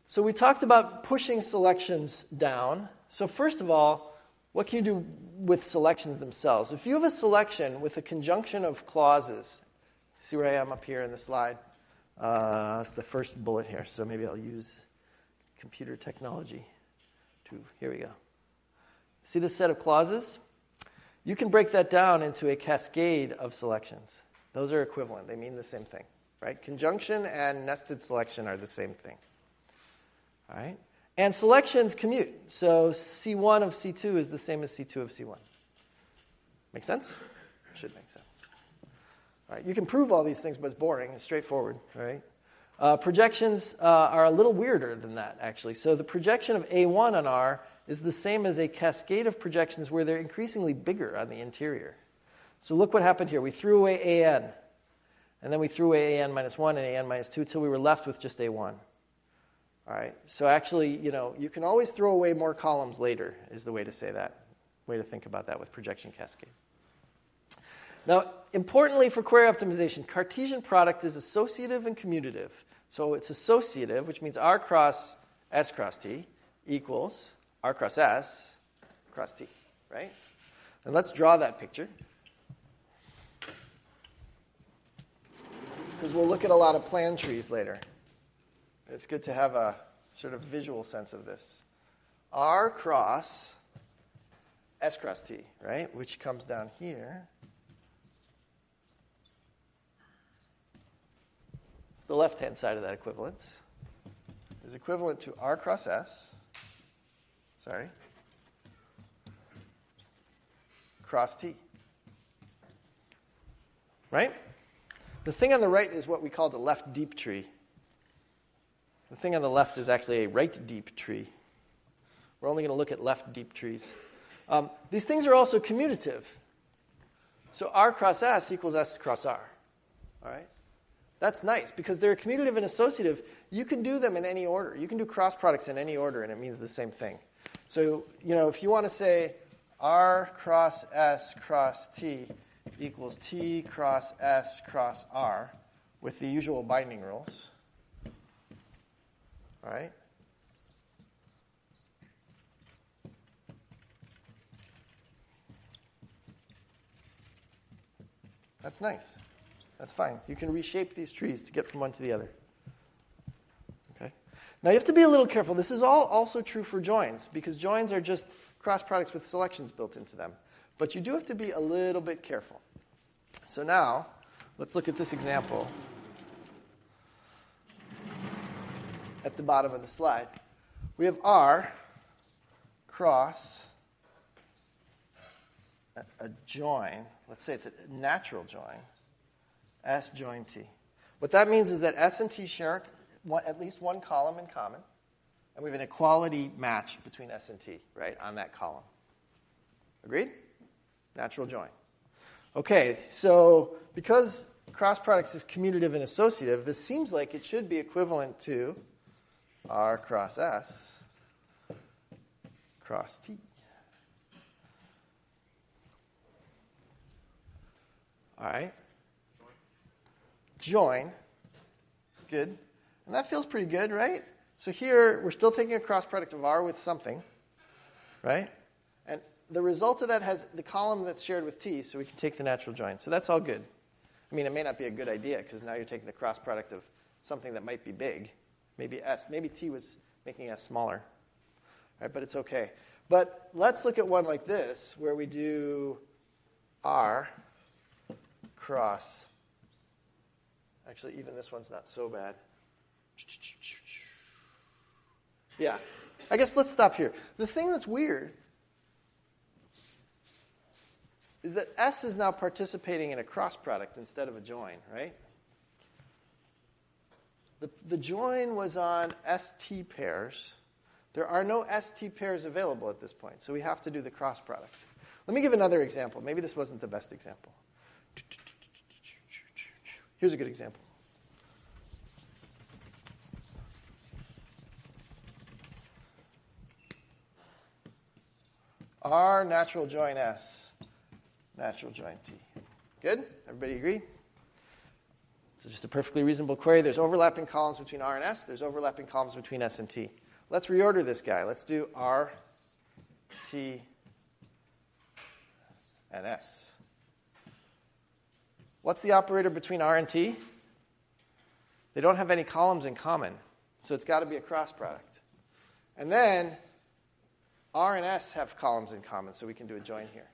So we talked about pushing selections down. So first of all, what can you do with selections themselves? If you have a selection with a conjunction of clauses, see where I am up here in the slide? That's the first bullet here, so maybe I'll use computer technology here we go. See this set of clauses? You can break that down into a cascade of selections. Those are equivalent. They mean the same thing, right? Conjunction and nested selection are the same thing. All right? And selections commute. So C1 of C2 is the same as C2 of C1. Make sense? Should make sense. All right, you can prove all these things, but it's boring. It's straightforward, right? Projections are a little weirder than that, actually. So the projection of A1 on R is the same as a cascade of projections where they're increasingly bigger on the interior. So look what happened here. We threw away AN, and then we threw away AN minus 1 and AN minus 2 until we were left with just A1. All right. So actually, you can always throw away more columns later, is the way to say that, way to think about that with projection cascade. Now, importantly for query optimization, Cartesian product is associative and commutative. So it's associative, which means R cross S cross T equals R cross S cross T, right? And let's draw that picture. Because we'll look at a lot of plan trees later. It's good to have a sort of visual sense of this. R cross S cross T, right? Which comes down here. The left-hand side of that equivalence is equivalent to R cross S, cross T. Right? The thing on the right is what we call the left deep tree. The thing on the left is actually a right deep tree. We're only going to look at left deep trees. These things are also commutative. So R cross S equals S cross R. All right? That's nice because they're commutative and associative. You can do them in any order. You can do cross products in any order, and it means the same thing. So, if you want to say R cross S cross T equals T cross S cross R with the usual binding rules, all right? That's nice. That's fine. You can reshape these trees to get from one to the other. Okay. Now you have to be a little careful. This is all also true for joins because joins are just cross products with selections built into them. But you do have to be a little bit careful. So now let's look at this example at the bottom of the slide. We have R cross a join. Let's say it's a natural join. S join T. What that means is that S and T share at least one column in common, and we have an equality match between S and T, right, on that column. Agreed? Natural join. Okay, so because cross products is commutative and associative, this seems like it should be equivalent to R cross S cross T. All right. Join. Good. And that feels pretty good, right? So here, we're still taking a cross product of R with something, right? And the result of that has the column that's shared with T, so we can take the natural join. So that's all good. I mean, it may not be a good idea, because now you're taking the cross product of something that might be big. Maybe T was making S smaller. right? But it's okay. But let's look at one like this, where we do R cross. Actually, even this one's not so bad. Yeah. I guess let's stop here. The thing that's weird is that S is now participating in a cross product instead of a join, right? The join was on ST pairs. There are no ST pairs available at this point, so we have to do the cross product. Let me give another example. Maybe this wasn't the best example. Here's a good example. R natural join S, natural join T. Good? Everybody agree? So just a perfectly reasonable query. There's overlapping columns between R and S. There's overlapping columns between S and T. Let's reorder this guy. Let's do R, T, and S. What's the operator between R and T? They don't have any columns in common, so it's got to be a cross product. And then R and S have columns in common, so we can do a join here.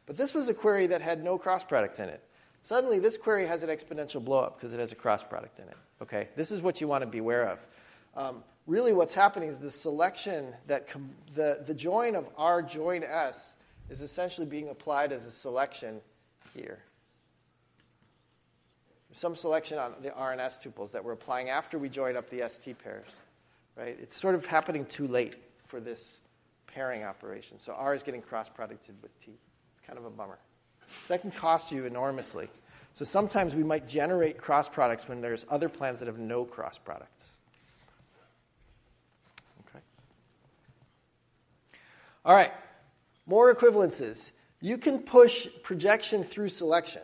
But this was a query that had no cross products in it. Suddenly, this query has an exponential blow-up because it has a cross product in it. Okay, this is what you want to be aware of. Really, what's happening is the selection that the join of R join S is essentially being applied as a selection here. Some selection on the R and S tuples that we're applying after we join up the ST pairs. Right? It's sort of happening too late for this pairing operation. So R is getting cross-producted with T. It's kind of a bummer. That can cost you enormously. So sometimes we might generate cross products when there's other plans that have no cross products. Okay. All right. More equivalences. You can push projection through selection.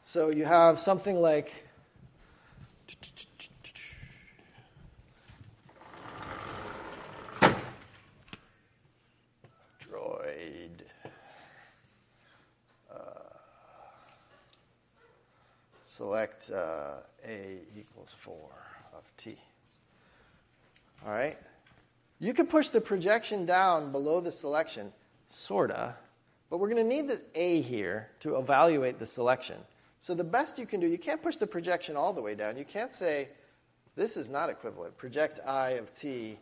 So you have something like select A equals 4 of T. All right? You can push the projection down below the selection, sort of, but we're going to need this A here to evaluate the selection. So the best you can do, you can't push the projection all the way down. You can't say, this is not equivalent. Project I of T,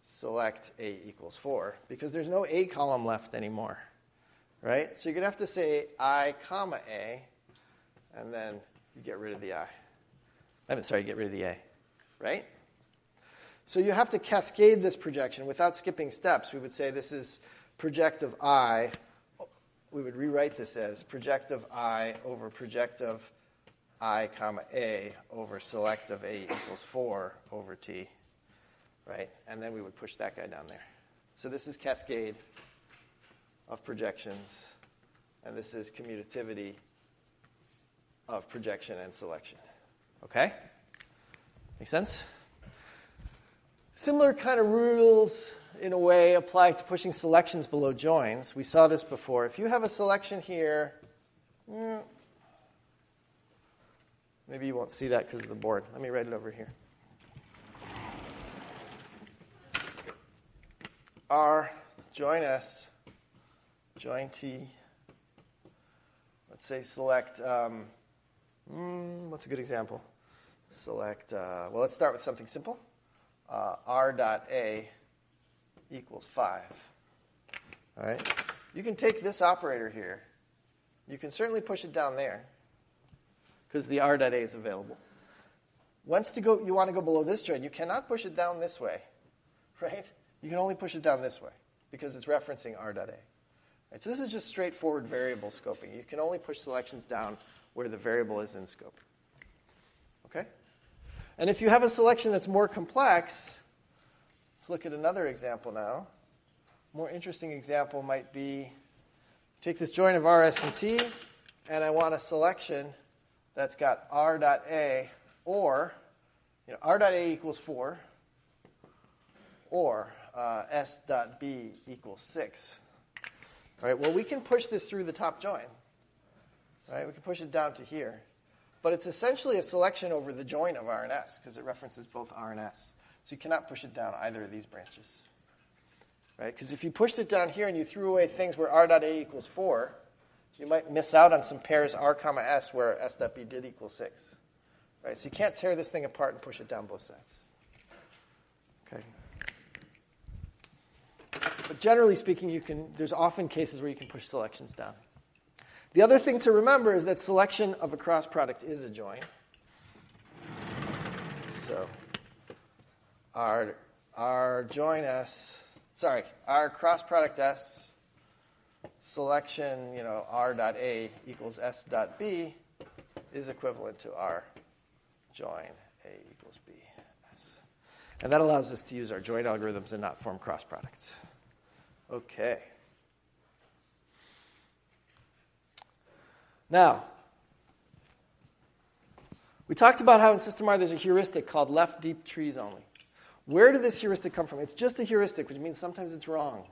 select A equals 4, because there's no A column left anymore. Right? So you're going to have to say I comma A, and then you get rid of the I. Get rid of the A, right? So you have to cascade this projection without skipping steps. We would say this is project of I. We would rewrite this as project of I over project of I comma A over select of A equals 4 over T, right? And then we would push that guy down there. So this is cascade of projections, and this is commutativity of projection and selection. Okay? Make sense? Similar kind of rules, in a way, apply to pushing selections below joins. We saw this before. If you have a selection here, maybe you won't see that because of the board. Let me write it over here. R, join S, join T. Let's say select... what's a good example? Select, let's start with something simple. R dot A equals 5. All right? You can take this operator here. You can certainly push it down there because the R dot A is available. Once you want to go below this join, you cannot push it down this way, right? You can only push it down this way because it's referencing R dot A. Right? So this is just straightforward variable scoping. You can only push selections down where the variable is in scope. Okay? And if you have a selection that's more complex, let's look at another example now. A more interesting example might be, take this join of R, S, and T, and I want a selection that's got R dot A or, R dot A equals 4, or S dot B equals 6. All right, well, we can push this through the top join. Right? We can push it down to here. But it's essentially a selection over the join of R and S because it references both R and S. So you cannot push it down either of these branches. right? Because if you pushed it down here and you threw away things where r dot a equals 4, you might miss out on some pairs r comma s where s dot b did equal 6. Right? So you can't tear this thing apart and push it down both sides. Okay. But generally speaking, there's often cases where you can push selections down. The other thing to remember is that selection of a cross product is a join. So our join S, our cross product S, selection, R dot A equals S dot B is equivalent to our join A equals B S. And that allows us to use our join algorithms and not form cross products. Okay. Now, we talked about how in System R there's a heuristic called left deep trees only. Where did this heuristic come from? It's just a heuristic, which means sometimes it's wrong.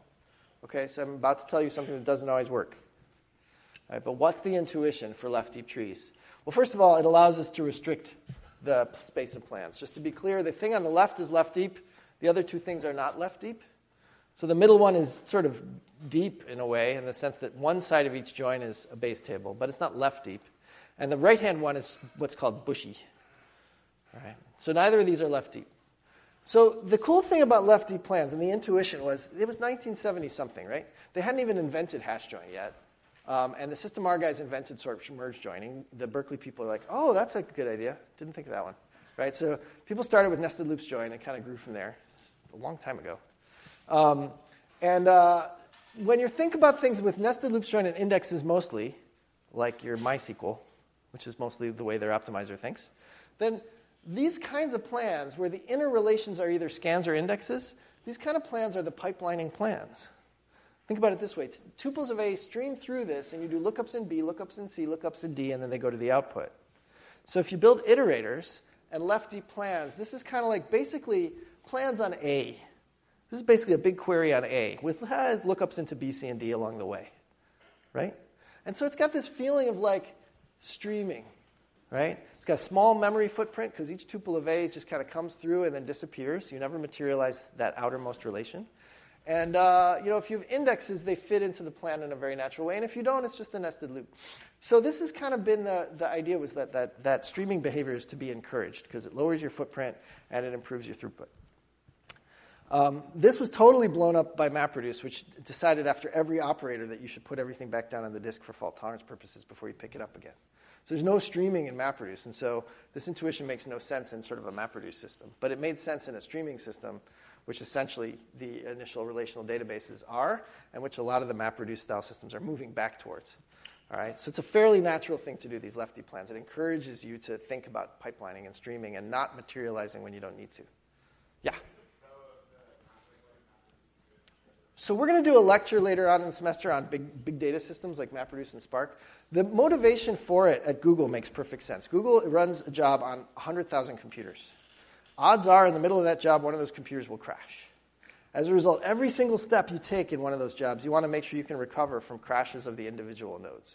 Okay, so I'm about to tell you something that doesn't always work. All right, but what's the intuition for left deep trees? Well, first of all, it allows us to restrict the space of plans. Just to be clear, the thing on the left is left deep. The other two things are not left deep. So the middle one is sort of deep in a way, in the sense that one side of each join is a base table, but it's not left deep. And the right-hand one is what's called bushy. All right? So neither of these are left deep. So the cool thing about left deep plans, and the intuition was, it was 1970-something, right? They hadn't even invented hash join yet. And the System R guys invented sort of merge joining. The Berkeley people are like, oh, that's a good idea. Didn't think of that one. Right? So people started with nested loops join and kind of grew from there. It's a long time ago. When you think about things with nested loops join and indexes mostly, like your MySQL, which is mostly the way their optimizer thinks, then these kinds of plans where the inner relations are either scans or indexes, these kind of plans are the pipelining plans. Think about it this way. Tuples of A stream through this, and you do lookups in B, lookups in C, lookups in D, and then they go to the output. So if you build iterators and left deep plans, this is kind of like basically plans on A. This is basically a big query on A with lookups into B, C, and D along the way, right? And so it's got this feeling of like streaming, right? It's got a small memory footprint because each tuple of A just kind of comes through and then disappears. You never materialize that outermost relation. And if you have indexes, they fit into the plan in a very natural way. And if you don't, it's just a nested loop. So this has kind of been the idea was that streaming behavior is to be encouraged because it lowers your footprint and it improves your throughput. This was totally blown up by MapReduce, which decided after every operator that you should put everything back down on the disk for fault tolerance purposes before you pick it up again. So there's no streaming in MapReduce, and so this intuition makes no sense in sort of a MapReduce system. But it made sense in a streaming system, which essentially the initial relational databases are, and which a lot of the MapReduce-style systems are moving back towards. All right? So it's a fairly natural thing to do, these lefty plans. It encourages you to think about pipelining and streaming and not materializing when you don't need to. Yeah? So we're going to do a lecture later on in the semester on big data systems like MapReduce and Spark. The motivation for it at Google makes perfect sense. Google runs a job on 100,000 computers. Odds are in the middle of that job, one of those computers will crash. As a result, every single step you take in one of those jobs, you want to make sure you can recover from crashes of the individual nodes.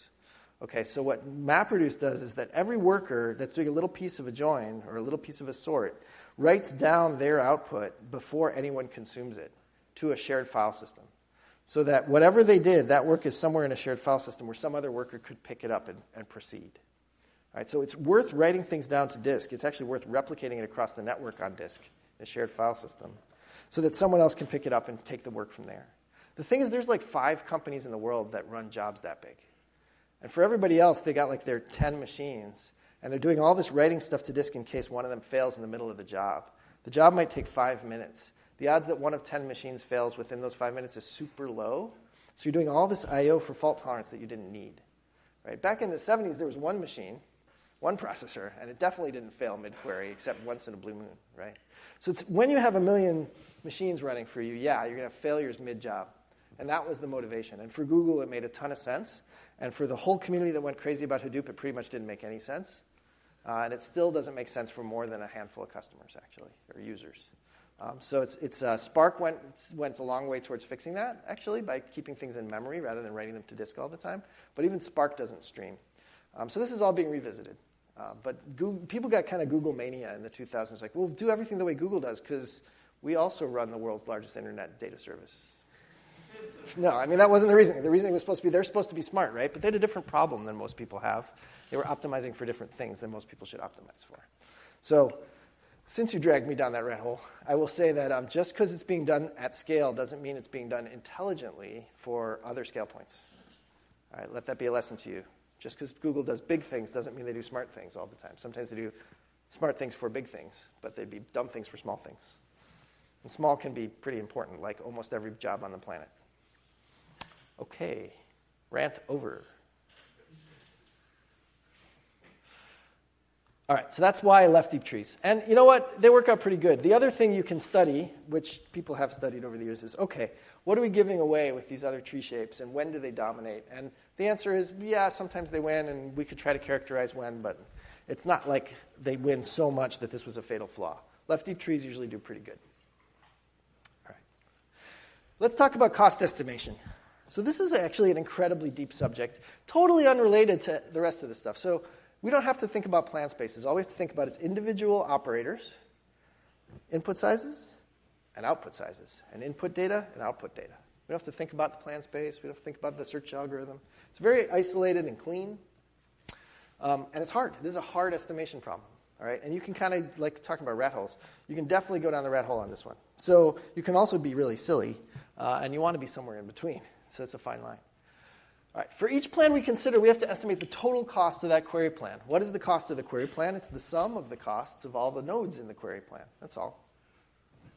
Okay, so what MapReduce does is that every worker that's doing a little piece of a join or a little piece of a sort writes down their output before anyone consumes it to a shared file system. So that whatever they did, that work is somewhere in a shared file system where some other worker could pick it up and proceed. All right, so it's worth writing things down to disk. It's actually worth replicating it across the network on disk in a shared file system so that someone else can pick it up and take the work from there. The thing is, there's like 5 companies in the world that run jobs that big. And for everybody else, they got like their 10 machines, and they're doing all this writing stuff to disk in case one of them fails in the middle of the job. The job might take 5 minutes. The odds that one of 10 machines fails within those 5 minutes is super low. So you're doing all this I/O for fault tolerance that you didn't need. Right? Back in the 70s, there was one machine, one processor, and it definitely didn't fail mid-query except once in a blue moon. Right? So it's when you have a million machines running for you, yeah, you're going to have failures mid-job. And that was the motivation. And for Google, it made a ton of sense. And for the whole community that went crazy about Hadoop, it pretty much didn't make any sense. And it still doesn't make sense for more than a handful of customers, actually, or users. So Spark went a long way towards fixing that, actually, by keeping things in memory rather than writing them to disk all the time. But even Spark doesn't stream. So this is all being revisited. But people got kind of Google mania in the 2000s. Like, we'll do everything the way Google does because we also run the world's largest internet data service. No, I mean, that wasn't the reasoning. The reasoning was supposed to be they're supposed to be smart, right? But they had a different problem than most people have. They were optimizing for different things than most people should optimize for. So since you dragged me down that rat hole, I will say that just because it's being done at scale doesn't mean it's being done intelligently for other scale points. All right, let that be a lesson to you. Just because Google does big things doesn't mean they do smart things all the time. Sometimes they do smart things for big things, but they'd be dumb things for small things. And small can be pretty important, like almost every job on the planet. Okay, rant over. All right, so that's why I left deep trees. And you know what? They work out pretty good. The other thing you can study, which people have studied over the years, is, okay, what are we giving away with these other tree shapes, and when do they dominate? And the answer is, yeah, sometimes they win, and we could try to characterize when, but it's not like they win so much that this was a fatal flaw. Left deep trees usually do pretty good. All right. Let's talk about cost estimation. So this is actually an incredibly deep subject, totally unrelated to the rest of this stuff. So we don't have to think about plan spaces. All we have to think about is individual operators, input sizes, and output sizes, and input data and output data. We don't have to think about the plan space. We don't have to think about the search algorithm. It's very isolated and clean, and it's hard. This is a hard estimation problem, all right? And you can kind of, like talking about rat holes, you can definitely go down the rat hole on this one. So you can also be really silly, and you want to be somewhere in between. So it's a fine line. All right, for each plan we consider, we have to estimate the total cost of that query plan. What is the cost of the query plan? It's the sum of the costs of all the nodes in the query plan. That's all.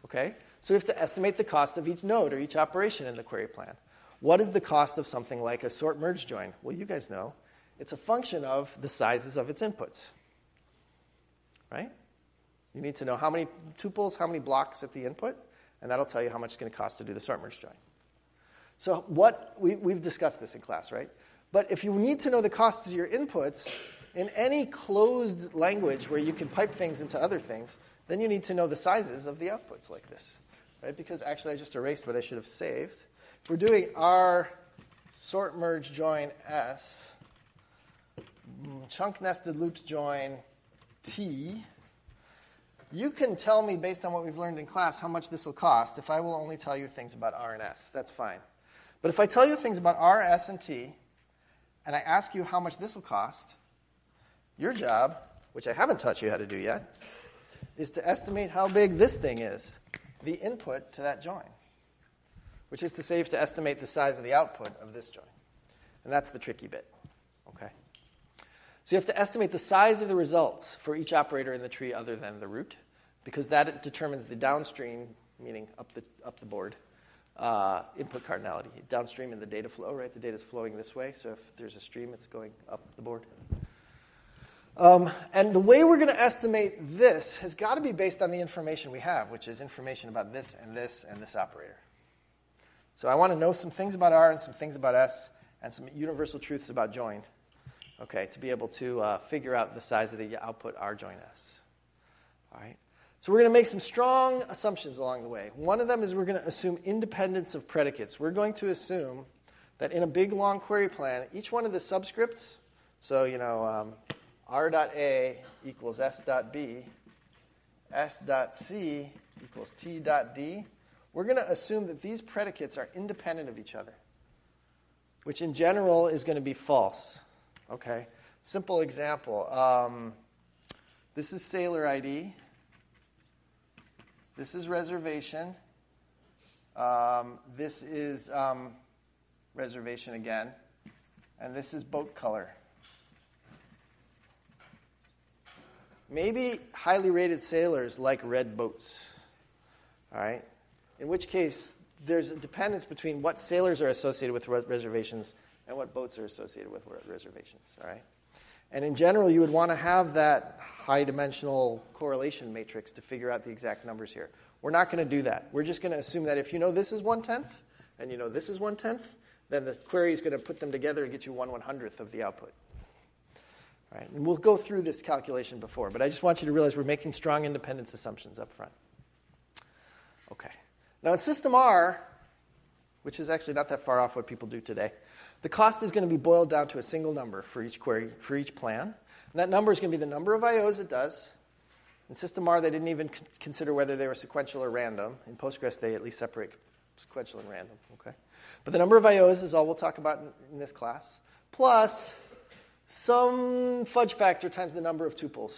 Okay? So we have to estimate the cost of each node or each operation in the query plan. What is the cost of something like a sort merge join? Well, you guys know. It's a function of the sizes of its inputs. Right? You need to know how many tuples, how many blocks at the input, and that'll tell you how much it's going to cost to do the sort merge join. So we've discussed this in class, right? But if you need to know the costs of your inputs in any closed language where you can pipe things into other things, then you need to know the sizes of the outputs like this, right? Because actually I just erased what I should have saved. If we're doing our sort merge join S, chunk nested loops join T, you can tell me based on what we've learned in class how much this will cost if I will only tell you things about R and S. That's fine. But if I tell you things about R, S, and T, and I ask you how much this will cost, your job, which I haven't taught you how to do yet, is to estimate how big this thing is, the input to that join, which is to say you have to estimate the size of the output of this join. And that's the tricky bit. Okay? So you have to estimate the size of the results for each operator in the tree other than the root, because that determines the downstream, meaning up the board, input cardinality. Downstream in the data flow, right? The data is flowing this way, so if there's a stream, it's going up the board. And the way we're going to estimate this has got to be based on the information we have, which is information about this and this and this operator. So I want to know some things about R and some things about S and some universal truths about join, okay, to be able to figure out the size of the output R join S. All right? So we're going to make some strong assumptions along the way. One of them is we're going to assume independence of predicates. We're going to assume that in a big, long query plan, each one of the subscripts, so, R.A equals S.B, S.C equals T.D, we're going to assume that these predicates are independent of each other, which in general is going to be false. Okay? Simple example. This is sailor ID. This is reservation. This is reservation again. And this is boat color. Maybe highly rated sailors like red boats. All right? In which case, there's a dependence between what sailors are associated with reservations and what boats are associated with reservations. All right? And in general, you would want to have that high-dimensional correlation matrix to figure out the exact numbers here. We're not going to do that. We're just going to assume that if you know this is 1/10 and you know this is 1/10, then the query is going to put them together and get you 1/100th of the output. All right? And we'll go through this calculation before, but I just want you to realize we're making strong independence assumptions up front. Okay. Now in System R, which is actually not that far off what people do today, the cost is going to be boiled down to a single number for each query, for each plan. And that number is going to be the number of IOs it does. In System R, they didn't even consider whether they were sequential or random. In Postgres, they at least separate sequential and random, okay? But the number of IOs is all we'll talk about in this class, plus some fudge factor times the number of tuples.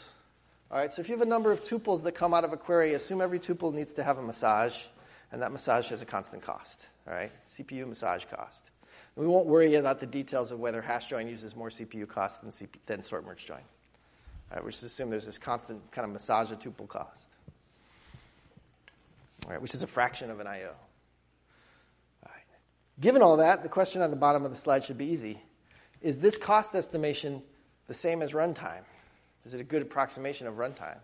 All right, so if you have a number of tuples that come out of a query, assume every tuple needs to have a massage, and that massage has a constant cost, all right? CPU massage cost. And we won't worry about the details of whether hash join uses more CPU cost than sort merge join. All right, we just assume there's this constant kind of massage a tuple cost, all right, which is a fraction of an IO. All right. Given all that, the question on the bottom of the slide should be easy. Is this cost estimation the same as runtime? Is it a good approximation of runtime?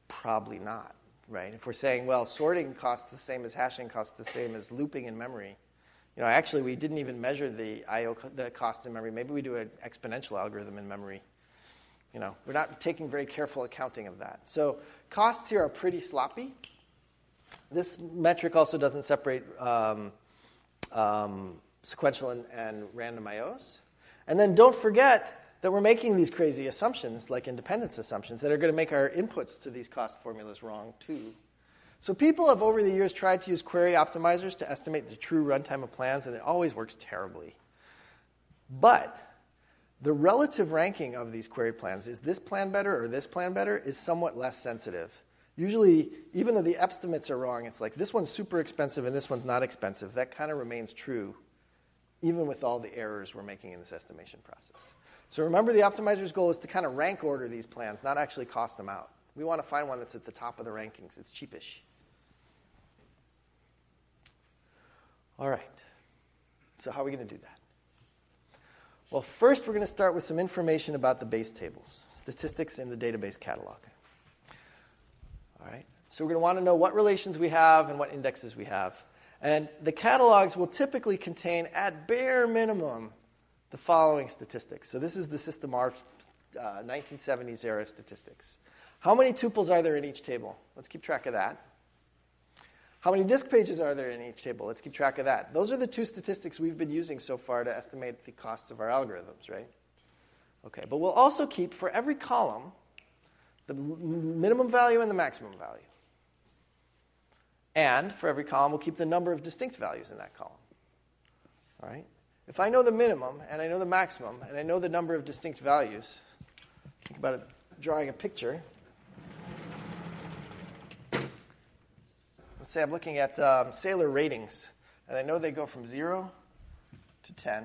Probably not, right? If we're saying, well, sorting costs the same as hashing costs the same as looping in memory, actually we didn't even measure the cost in memory. Maybe we do an exponential algorithm in memory. We're not taking very careful accounting of that. So costs here are pretty sloppy. This metric also doesn't separate sequential and random IOs. And then don't forget that we're making these crazy assumptions, like independence assumptions, that are going to make our inputs to these cost formulas wrong, too. So people have, over the years, tried to use query optimizers to estimate the true runtime of plans, and it always works terribly. But the relative ranking of these query plans, is this plan better or this plan better, is somewhat less sensitive. Usually, even though the estimates are wrong, it's like this one's super expensive and this one's not expensive. That kind of remains true, even with all the errors we're making in this estimation process. So remember, the optimizer's goal is to kind of rank order these plans, not actually cost them out. We want to find one that's at the top of the rankings. It's cheapish. All right. So how are we going to do that? Well, first we're going to start with some information about the base tables, statistics in the database catalog. All right. So we're going to want to know what relations we have and what indexes we have. And the catalogs will typically contain, at bare minimum, the following statistics. So this is the System R 1970s era statistics. How many tuples are there in each table? Let's keep track of that. How many disk pages are there in each table? Let's keep track of that. Those are the two statistics we've been using so far to estimate the costs of our algorithms, right? Okay, but we'll also keep, for every column, the minimum value and the maximum value. And for every column, we'll keep the number of distinct values in that column. All right? If I know the minimum, and I know the maximum, and I know the number of distinct values, think about it, drawing a picture. Let's say I'm looking at Sailor ratings, and I know they go from 0 to 10,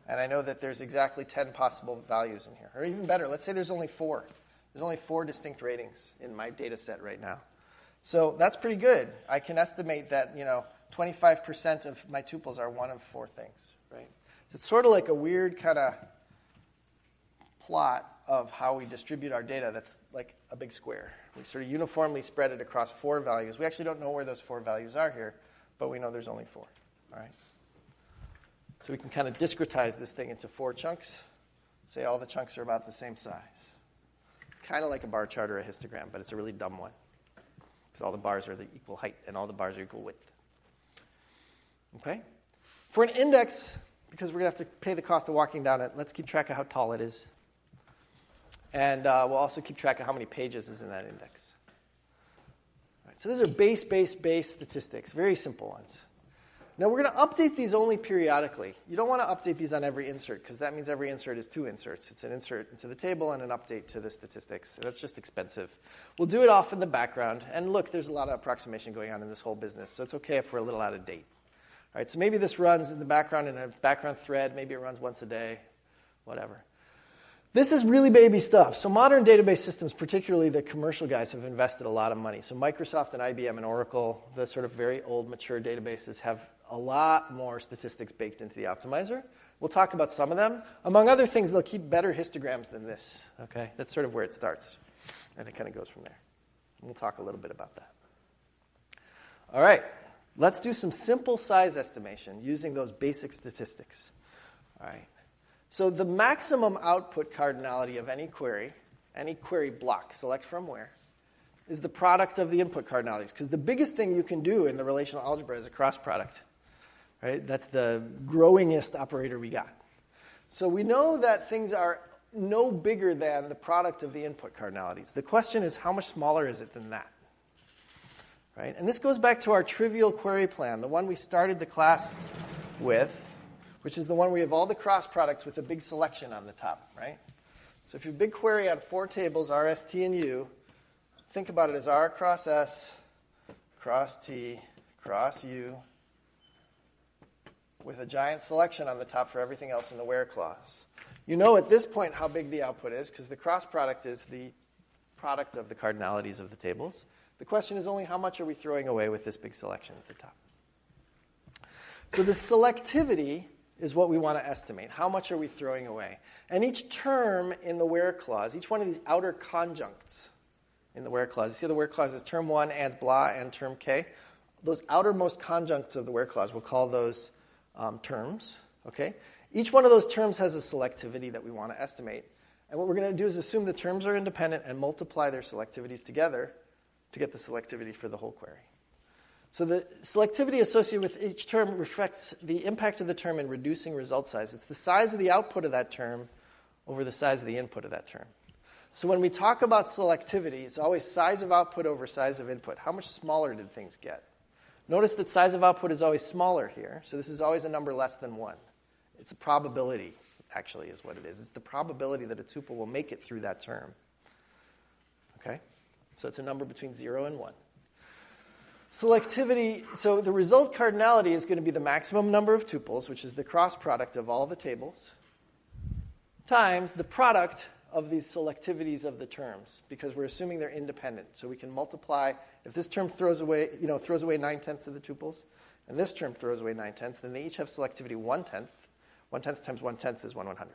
and I know that there's exactly 10 possible values in here. Or even better, let's say there's only 4. There's only 4 distinct ratings in my data set right now. So that's pretty good. I can estimate that, 25% of my tuples are one of 4 things, right? It's sort of like a weird kind of plot of how we distribute our data that's like a big square. We sort of uniformly spread it across 4 values. We actually don't know where those 4 values are here, but we know there's only 4, all right? So we can kind of discretize this thing into 4 chunks, say all the chunks are about the same size. It's kind of like a bar chart or a histogram, but it's a really dumb one. Because all the bars are the equal height and all the bars are equal width. Okay? For an index, because we're going to have to pay the cost of walking down it, let's keep track of how tall it is. And we'll also keep track of how many pages is in that index. All right, so those are base statistics, very simple ones. Now we're going to update these only periodically. You don't want to update these on every insert, because that means every insert is 2 inserts. It's an insert into the table and an update to the statistics. So that's just expensive. We'll do it off in the background. And look, there's a lot of approximation going on in this whole business, so it's okay if we're a little out of date. All right, so maybe this runs in the background in a background thread. Maybe it runs once a day, whatever. This is really baby stuff. So modern database systems, particularly the commercial guys, have invested a lot of money. So Microsoft and IBM and Oracle, the sort of very old, mature databases, have a lot more statistics baked into the optimizer. We'll talk about some of them. Among other things, they'll keep better histograms than this. Okay, that's sort of where it starts. And it kind of goes from there. We'll talk a little bit about that. All right, let's do some simple size estimation using those basic statistics. All right. So the maximum output cardinality of any query block, select from where, is the product of the input cardinalities. Because the biggest thing you can do in the relational algebra is a cross product. Right? That's the growingest operator we got. So we know that things are no bigger than the product of the input cardinalities. The question is, how much smaller is it than that? right? And this goes back to our trivial query plan, the one we started the class with, which is the one where we have all the cross products with a big selection on the top, right? So if you have a big query on 4 tables, R, S, T, and U, think about it as R cross S, cross T, cross U, with a giant selection on the top for everything else in the where clause. You know at this point how big the output is, because the cross product is the product of the cardinalities of the tables. The question is only how much are we throwing away with this big selection at the top. So the selectivity is what we want to estimate. How much are we throwing away? And each term in the where clause, each one of these outer conjuncts in the where clause, you see the where clause is term 1 and blah and term k. Those outermost conjuncts of the where clause, we'll call those terms. Okay? Each one of those terms has a selectivity that we want to estimate. And what we're going to do is assume the terms are independent and multiply their selectivities together to get the selectivity for the whole query. So the selectivity associated with each term reflects the impact of the term in reducing result size. It's the size of the output of that term over the size of the input of that term. So when we talk about selectivity, it's always size of output over size of input. How much smaller did things get? Notice that size of output is always smaller here, so this is always a number less than 1. It's a probability, actually, is what it is. It's the probability that a tuple will make it through that term. Okay? So it's a number between 0 and 1. Selectivity, so the result cardinality is going to be the maximum number of tuples, which is the cross product of all the tables, times the product of these selectivities of the terms, because we're assuming they're independent. So we can multiply, if this term throws away 9/10 of the tuples, and this term throws away 9/10, then they each have selectivity 1/10. 1/10 times 1/10 is 1/100th.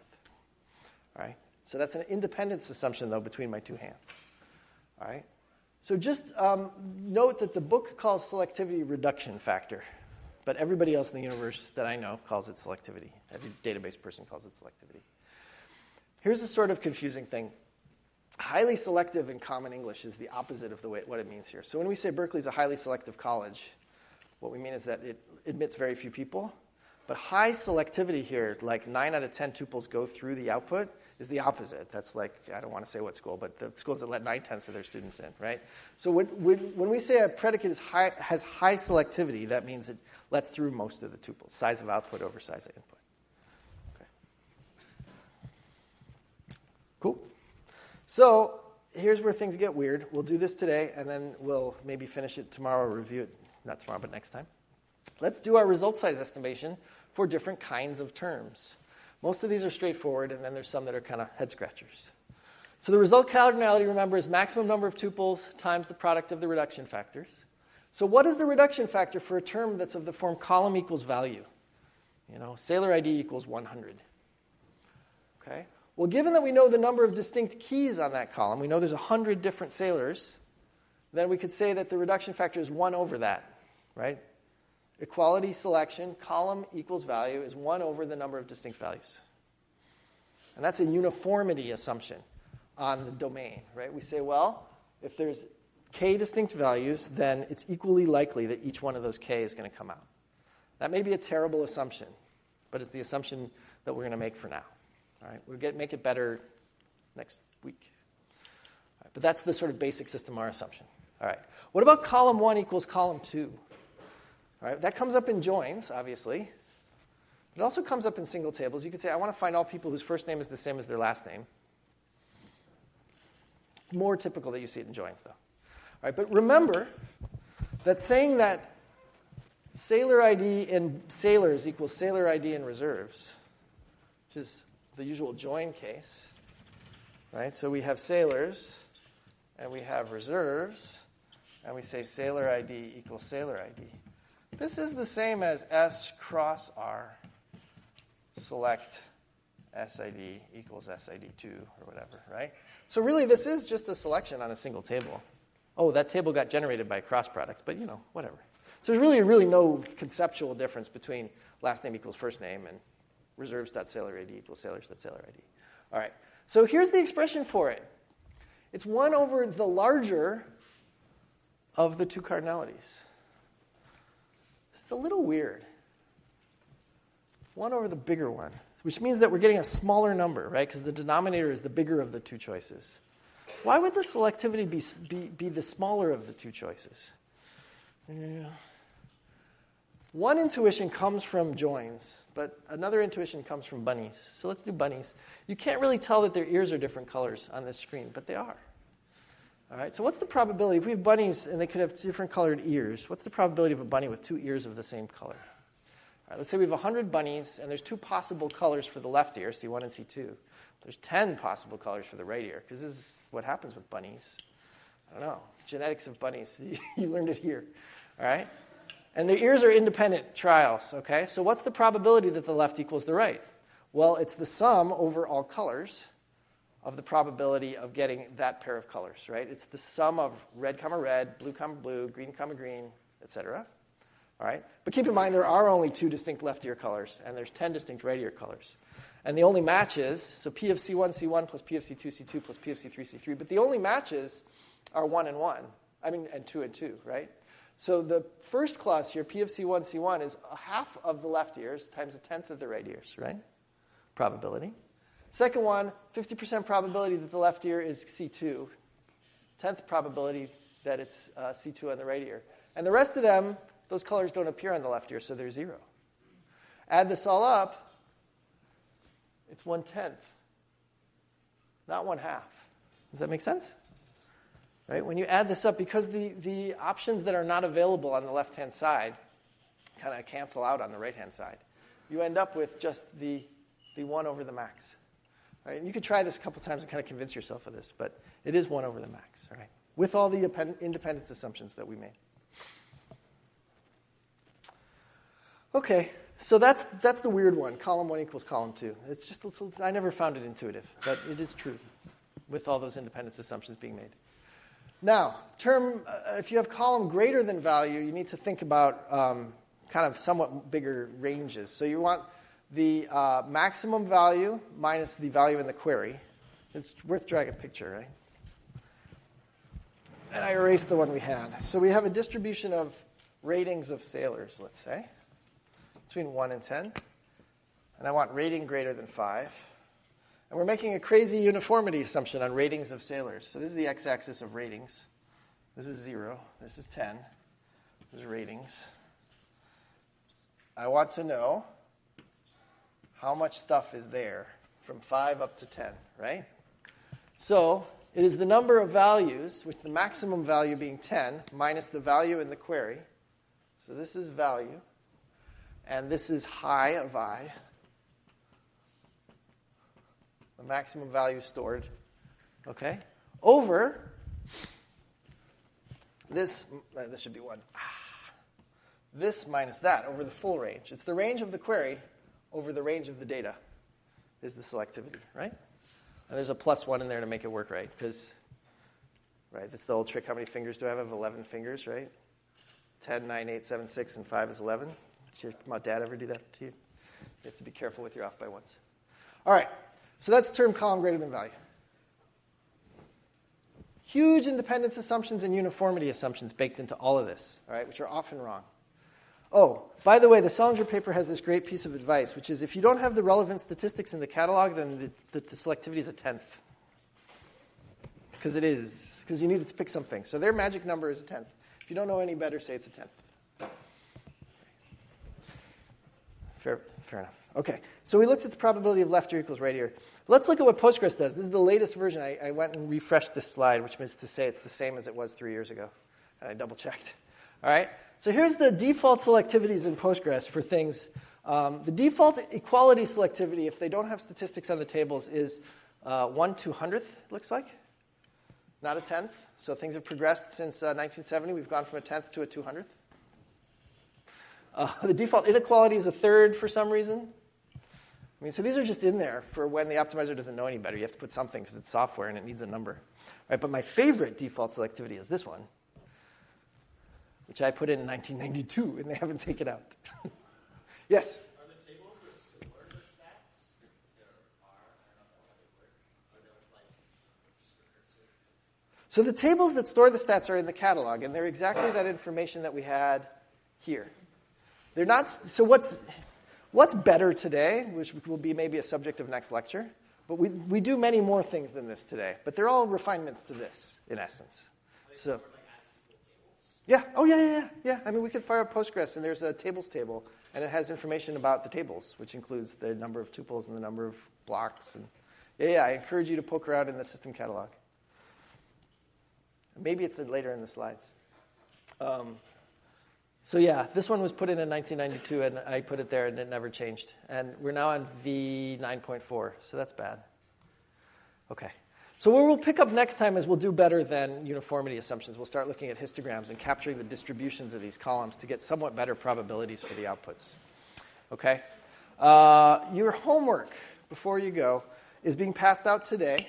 All right? So that's an independence assumption, though, between my two hands. All right? So just note that the book calls selectivity reduction factor, but everybody else in the universe that I know calls it selectivity. Every database person calls it selectivity. Here's a sort of confusing thing. Highly selective in common English is the opposite of what it means here. So when we say Berkeley is a highly selective college, what we mean is that it admits very few people. But high selectivity here, like 9 out of 10 tuples go through the output, is the opposite. That's like, I don't want to say what school, but the schools that let 9/10 of their students in, right? So when we say a predicate has high selectivity, that means it lets through most of the tuples, size of output over size of input. Okay. Cool. So here's where things get weird. We'll do this today, and then we'll maybe finish it tomorrow or review it. Not tomorrow, but next time. Let's do our result size estimation for different kinds of terms. Most of these are straightforward, and then there's some that are kind of head-scratchers. So the result cardinality, remember, is maximum number of tuples times the product of the reduction factors. So what is the reduction factor for a term that's of the form column equals value? Sailor ID equals 100. Okay? Well, given that we know the number of distinct keys on that column, we know there's 100 different sailors, then we could say that the reduction factor is 1 over that, right? Equality selection, column equals value, is 1 over the number of distinct values. And that's a uniformity assumption on the domain, right? We say, well, if there's k distinct values, then it's equally likely that each one of those k is going to come out. That may be a terrible assumption, but it's the assumption that we're going to make for now. All right? We'll make it better next week. All right, but that's the sort of basic system R assumption. All right. What about column 1 equals column 2? All right, that comes up in joins, obviously. It also comes up in single tables. You could say, I want to find all people whose first name is the same as their last name. More typical that you see it in joins, though. All right, but remember that saying that sailor ID in sailors equals sailor ID in reserves, which is the usual join case, right? So we have sailors, and we have reserves, and we say sailor ID equals sailor ID. This is the same as S cross R select SID equals SID2 or whatever, right? So really, this is just a selection on a single table. Oh, that table got generated by a cross product, but whatever. So there's really no conceptual difference between last name equals first name and reserves.sailor ID equals sailors.sailor ID. All right, so here's the expression for it. It's 1 over the larger of the two cardinalities. It's a little weird. 1 over the bigger one, which means that we're getting a smaller number, right? Because the denominator is the bigger of the two choices. Why would the selectivity be the smaller of the two choices? One intuition comes from joins, but another intuition comes from bunnies. So let's do bunnies. You can't really tell that their ears are different colors on this screen, but they are. All right, so what's the probability? If we have bunnies and they could have different colored ears, what's the probability of a bunny with 2 ears of the same color? All right, let's say we have 100 bunnies, and there's 2 possible colors for the left ear, C1 and C2. There's 10 possible colors for the right ear, because this is what happens with bunnies. I don't know. It's genetics of bunnies. You learned it here. All right? And the ears are independent trials, okay? So what's the probability that the left equals the right? Well, it's the sum over all colors of the probability of getting that pair of colors, right? It's the sum of red, blue, green, green, etc. All right? But keep in mind, there are only 2 distinct left ear colors, and there's 10 distinct right ear colors. And the only matches, so P of C1, C1 plus P of C2, C2 plus P of C3, C3, but the only matches are 1 and 1. And 2 and 2, right? So the first clause here, P of C1, C1, is a half of the left ears times a tenth of the right ears, right? Probability. Second one, 50% probability that the left ear is C2. 10th probability that it's C2 on the right ear. And the rest of them, those colors don't appear on the left ear, so they're 0. Add this all up, it's 1/10, not 1/2. Does that make sense? Right? When you add this up, because the options that are not available on the left-hand side kind of cancel out on the right-hand side, you end up with just the 1 over the max. Right? And you could try this a couple times and kind of convince yourself of this, but it is 1 over the max, all right? With all the independence assumptions that we made. Okay, so that's the weird one. Column 1 equals column 2. It's just, I never found it intuitive, but it is true with all those independence assumptions being made. Now, if you have column greater than value, you need to think about kind of somewhat bigger ranges. So you want the maximum value minus the value in the query. It's worth drawing a picture, right? And I erased the one we had. So we have a distribution of ratings of sailors, let's say, between 1 and 10. And I want rating greater than 5. And we're making a crazy uniformity assumption on ratings of sailors. So this is the x-axis of ratings. This is 0. This is 10. This is ratings. I want to know how much stuff is there from 5 up to 10, right? So it is the number of values, with the maximum value being 10, minus the value in the query. So this is value. And this is high of I. The maximum value stored, okay, over this should be 1. This minus that over the full range. It's the range of the query over the range of the data is the selectivity, right? And there's a +1 in there to make it work right, because, right, that's the old trick. How many fingers do I have? I have 11 fingers, right? 10, 9, 8, 7, 6, and 5 is 11. Did your dad ever do that to you? You have to be careful with your off by ones. All right. So that's term column greater than value. Huge independence assumptions and uniformity assumptions baked into all of this, all right, which are often wrong. Oh, by the way, the Salinger paper has this great piece of advice, which is if you don't have the relevant statistics in the catalog, then the selectivity is a 10th. Because it is. Because you need to pick something. So their magic number is a 10th. If you don't know any better, say it's a 10th. Fair enough. Okay, so we looked at the probability of left ear equals right ear. Let's look at what Postgres does. This is the latest version. I went and refreshed this slide, which means to say it's the same as it was 3 years ago. And I double-checked. All right, so here's the default selectivities in Postgres for things. The default equality selectivity, if they don't have statistics on the tables, is 1/200th, it looks like. Not a 10th. So things have progressed since 1970. We've gone from a 10th to a 200th. The default inequality is a 1/3 for some reason. I mean, so these are just in there for when the optimizer doesn't know any better. You have to put something because it's software and it needs a number. Right, but my favorite default selectivity is this one, which I put in 1992, and they haven't taken out. Yes? Are the tables that store the stats? There are, I don't know if that's how they work. Are those like just recursive? So the tables that store the stats are in the catalog, and they're exactly that information that we had here. They're not. So what's better today, which will be maybe a subject of next lecture, but we do many more things than this today. But they're all refinements to this, in essence. Are they stored like as SQL tables? Yeah. Oh, yeah. I mean, we could fire up Postgres, and there's a tables table, and it has information about the tables, which includes the number of tuples and the number of blocks. And yeah, I encourage you to poke around in the system catalog. Maybe it's later in the slides. So yeah, this one was put in 1992, and I put it there, and it never changed. And we're now on v9.4, so that's bad. Okay. So what we'll pick up next time is we'll do better than uniformity assumptions. We'll start looking at histograms and capturing the distributions of these columns to get somewhat better probabilities for the outputs. Okay? Your homework, before you go, is being passed out today.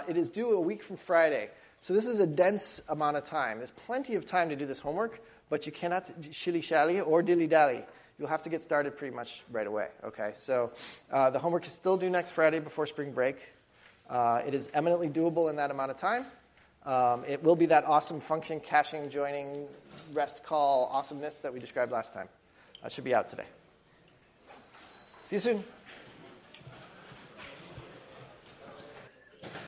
It is due a week from Friday. So this is a dense amount of time. There's plenty of time to do this homework, but you cannot shilly-shally or dilly-dally. You'll have to get started pretty much right away. Okay? So the homework is still due next Friday before spring break. It is eminently doable in that amount of time. It will be that awesome function caching, joining, rest call awesomeness that we described last time. That should be out today. See you soon.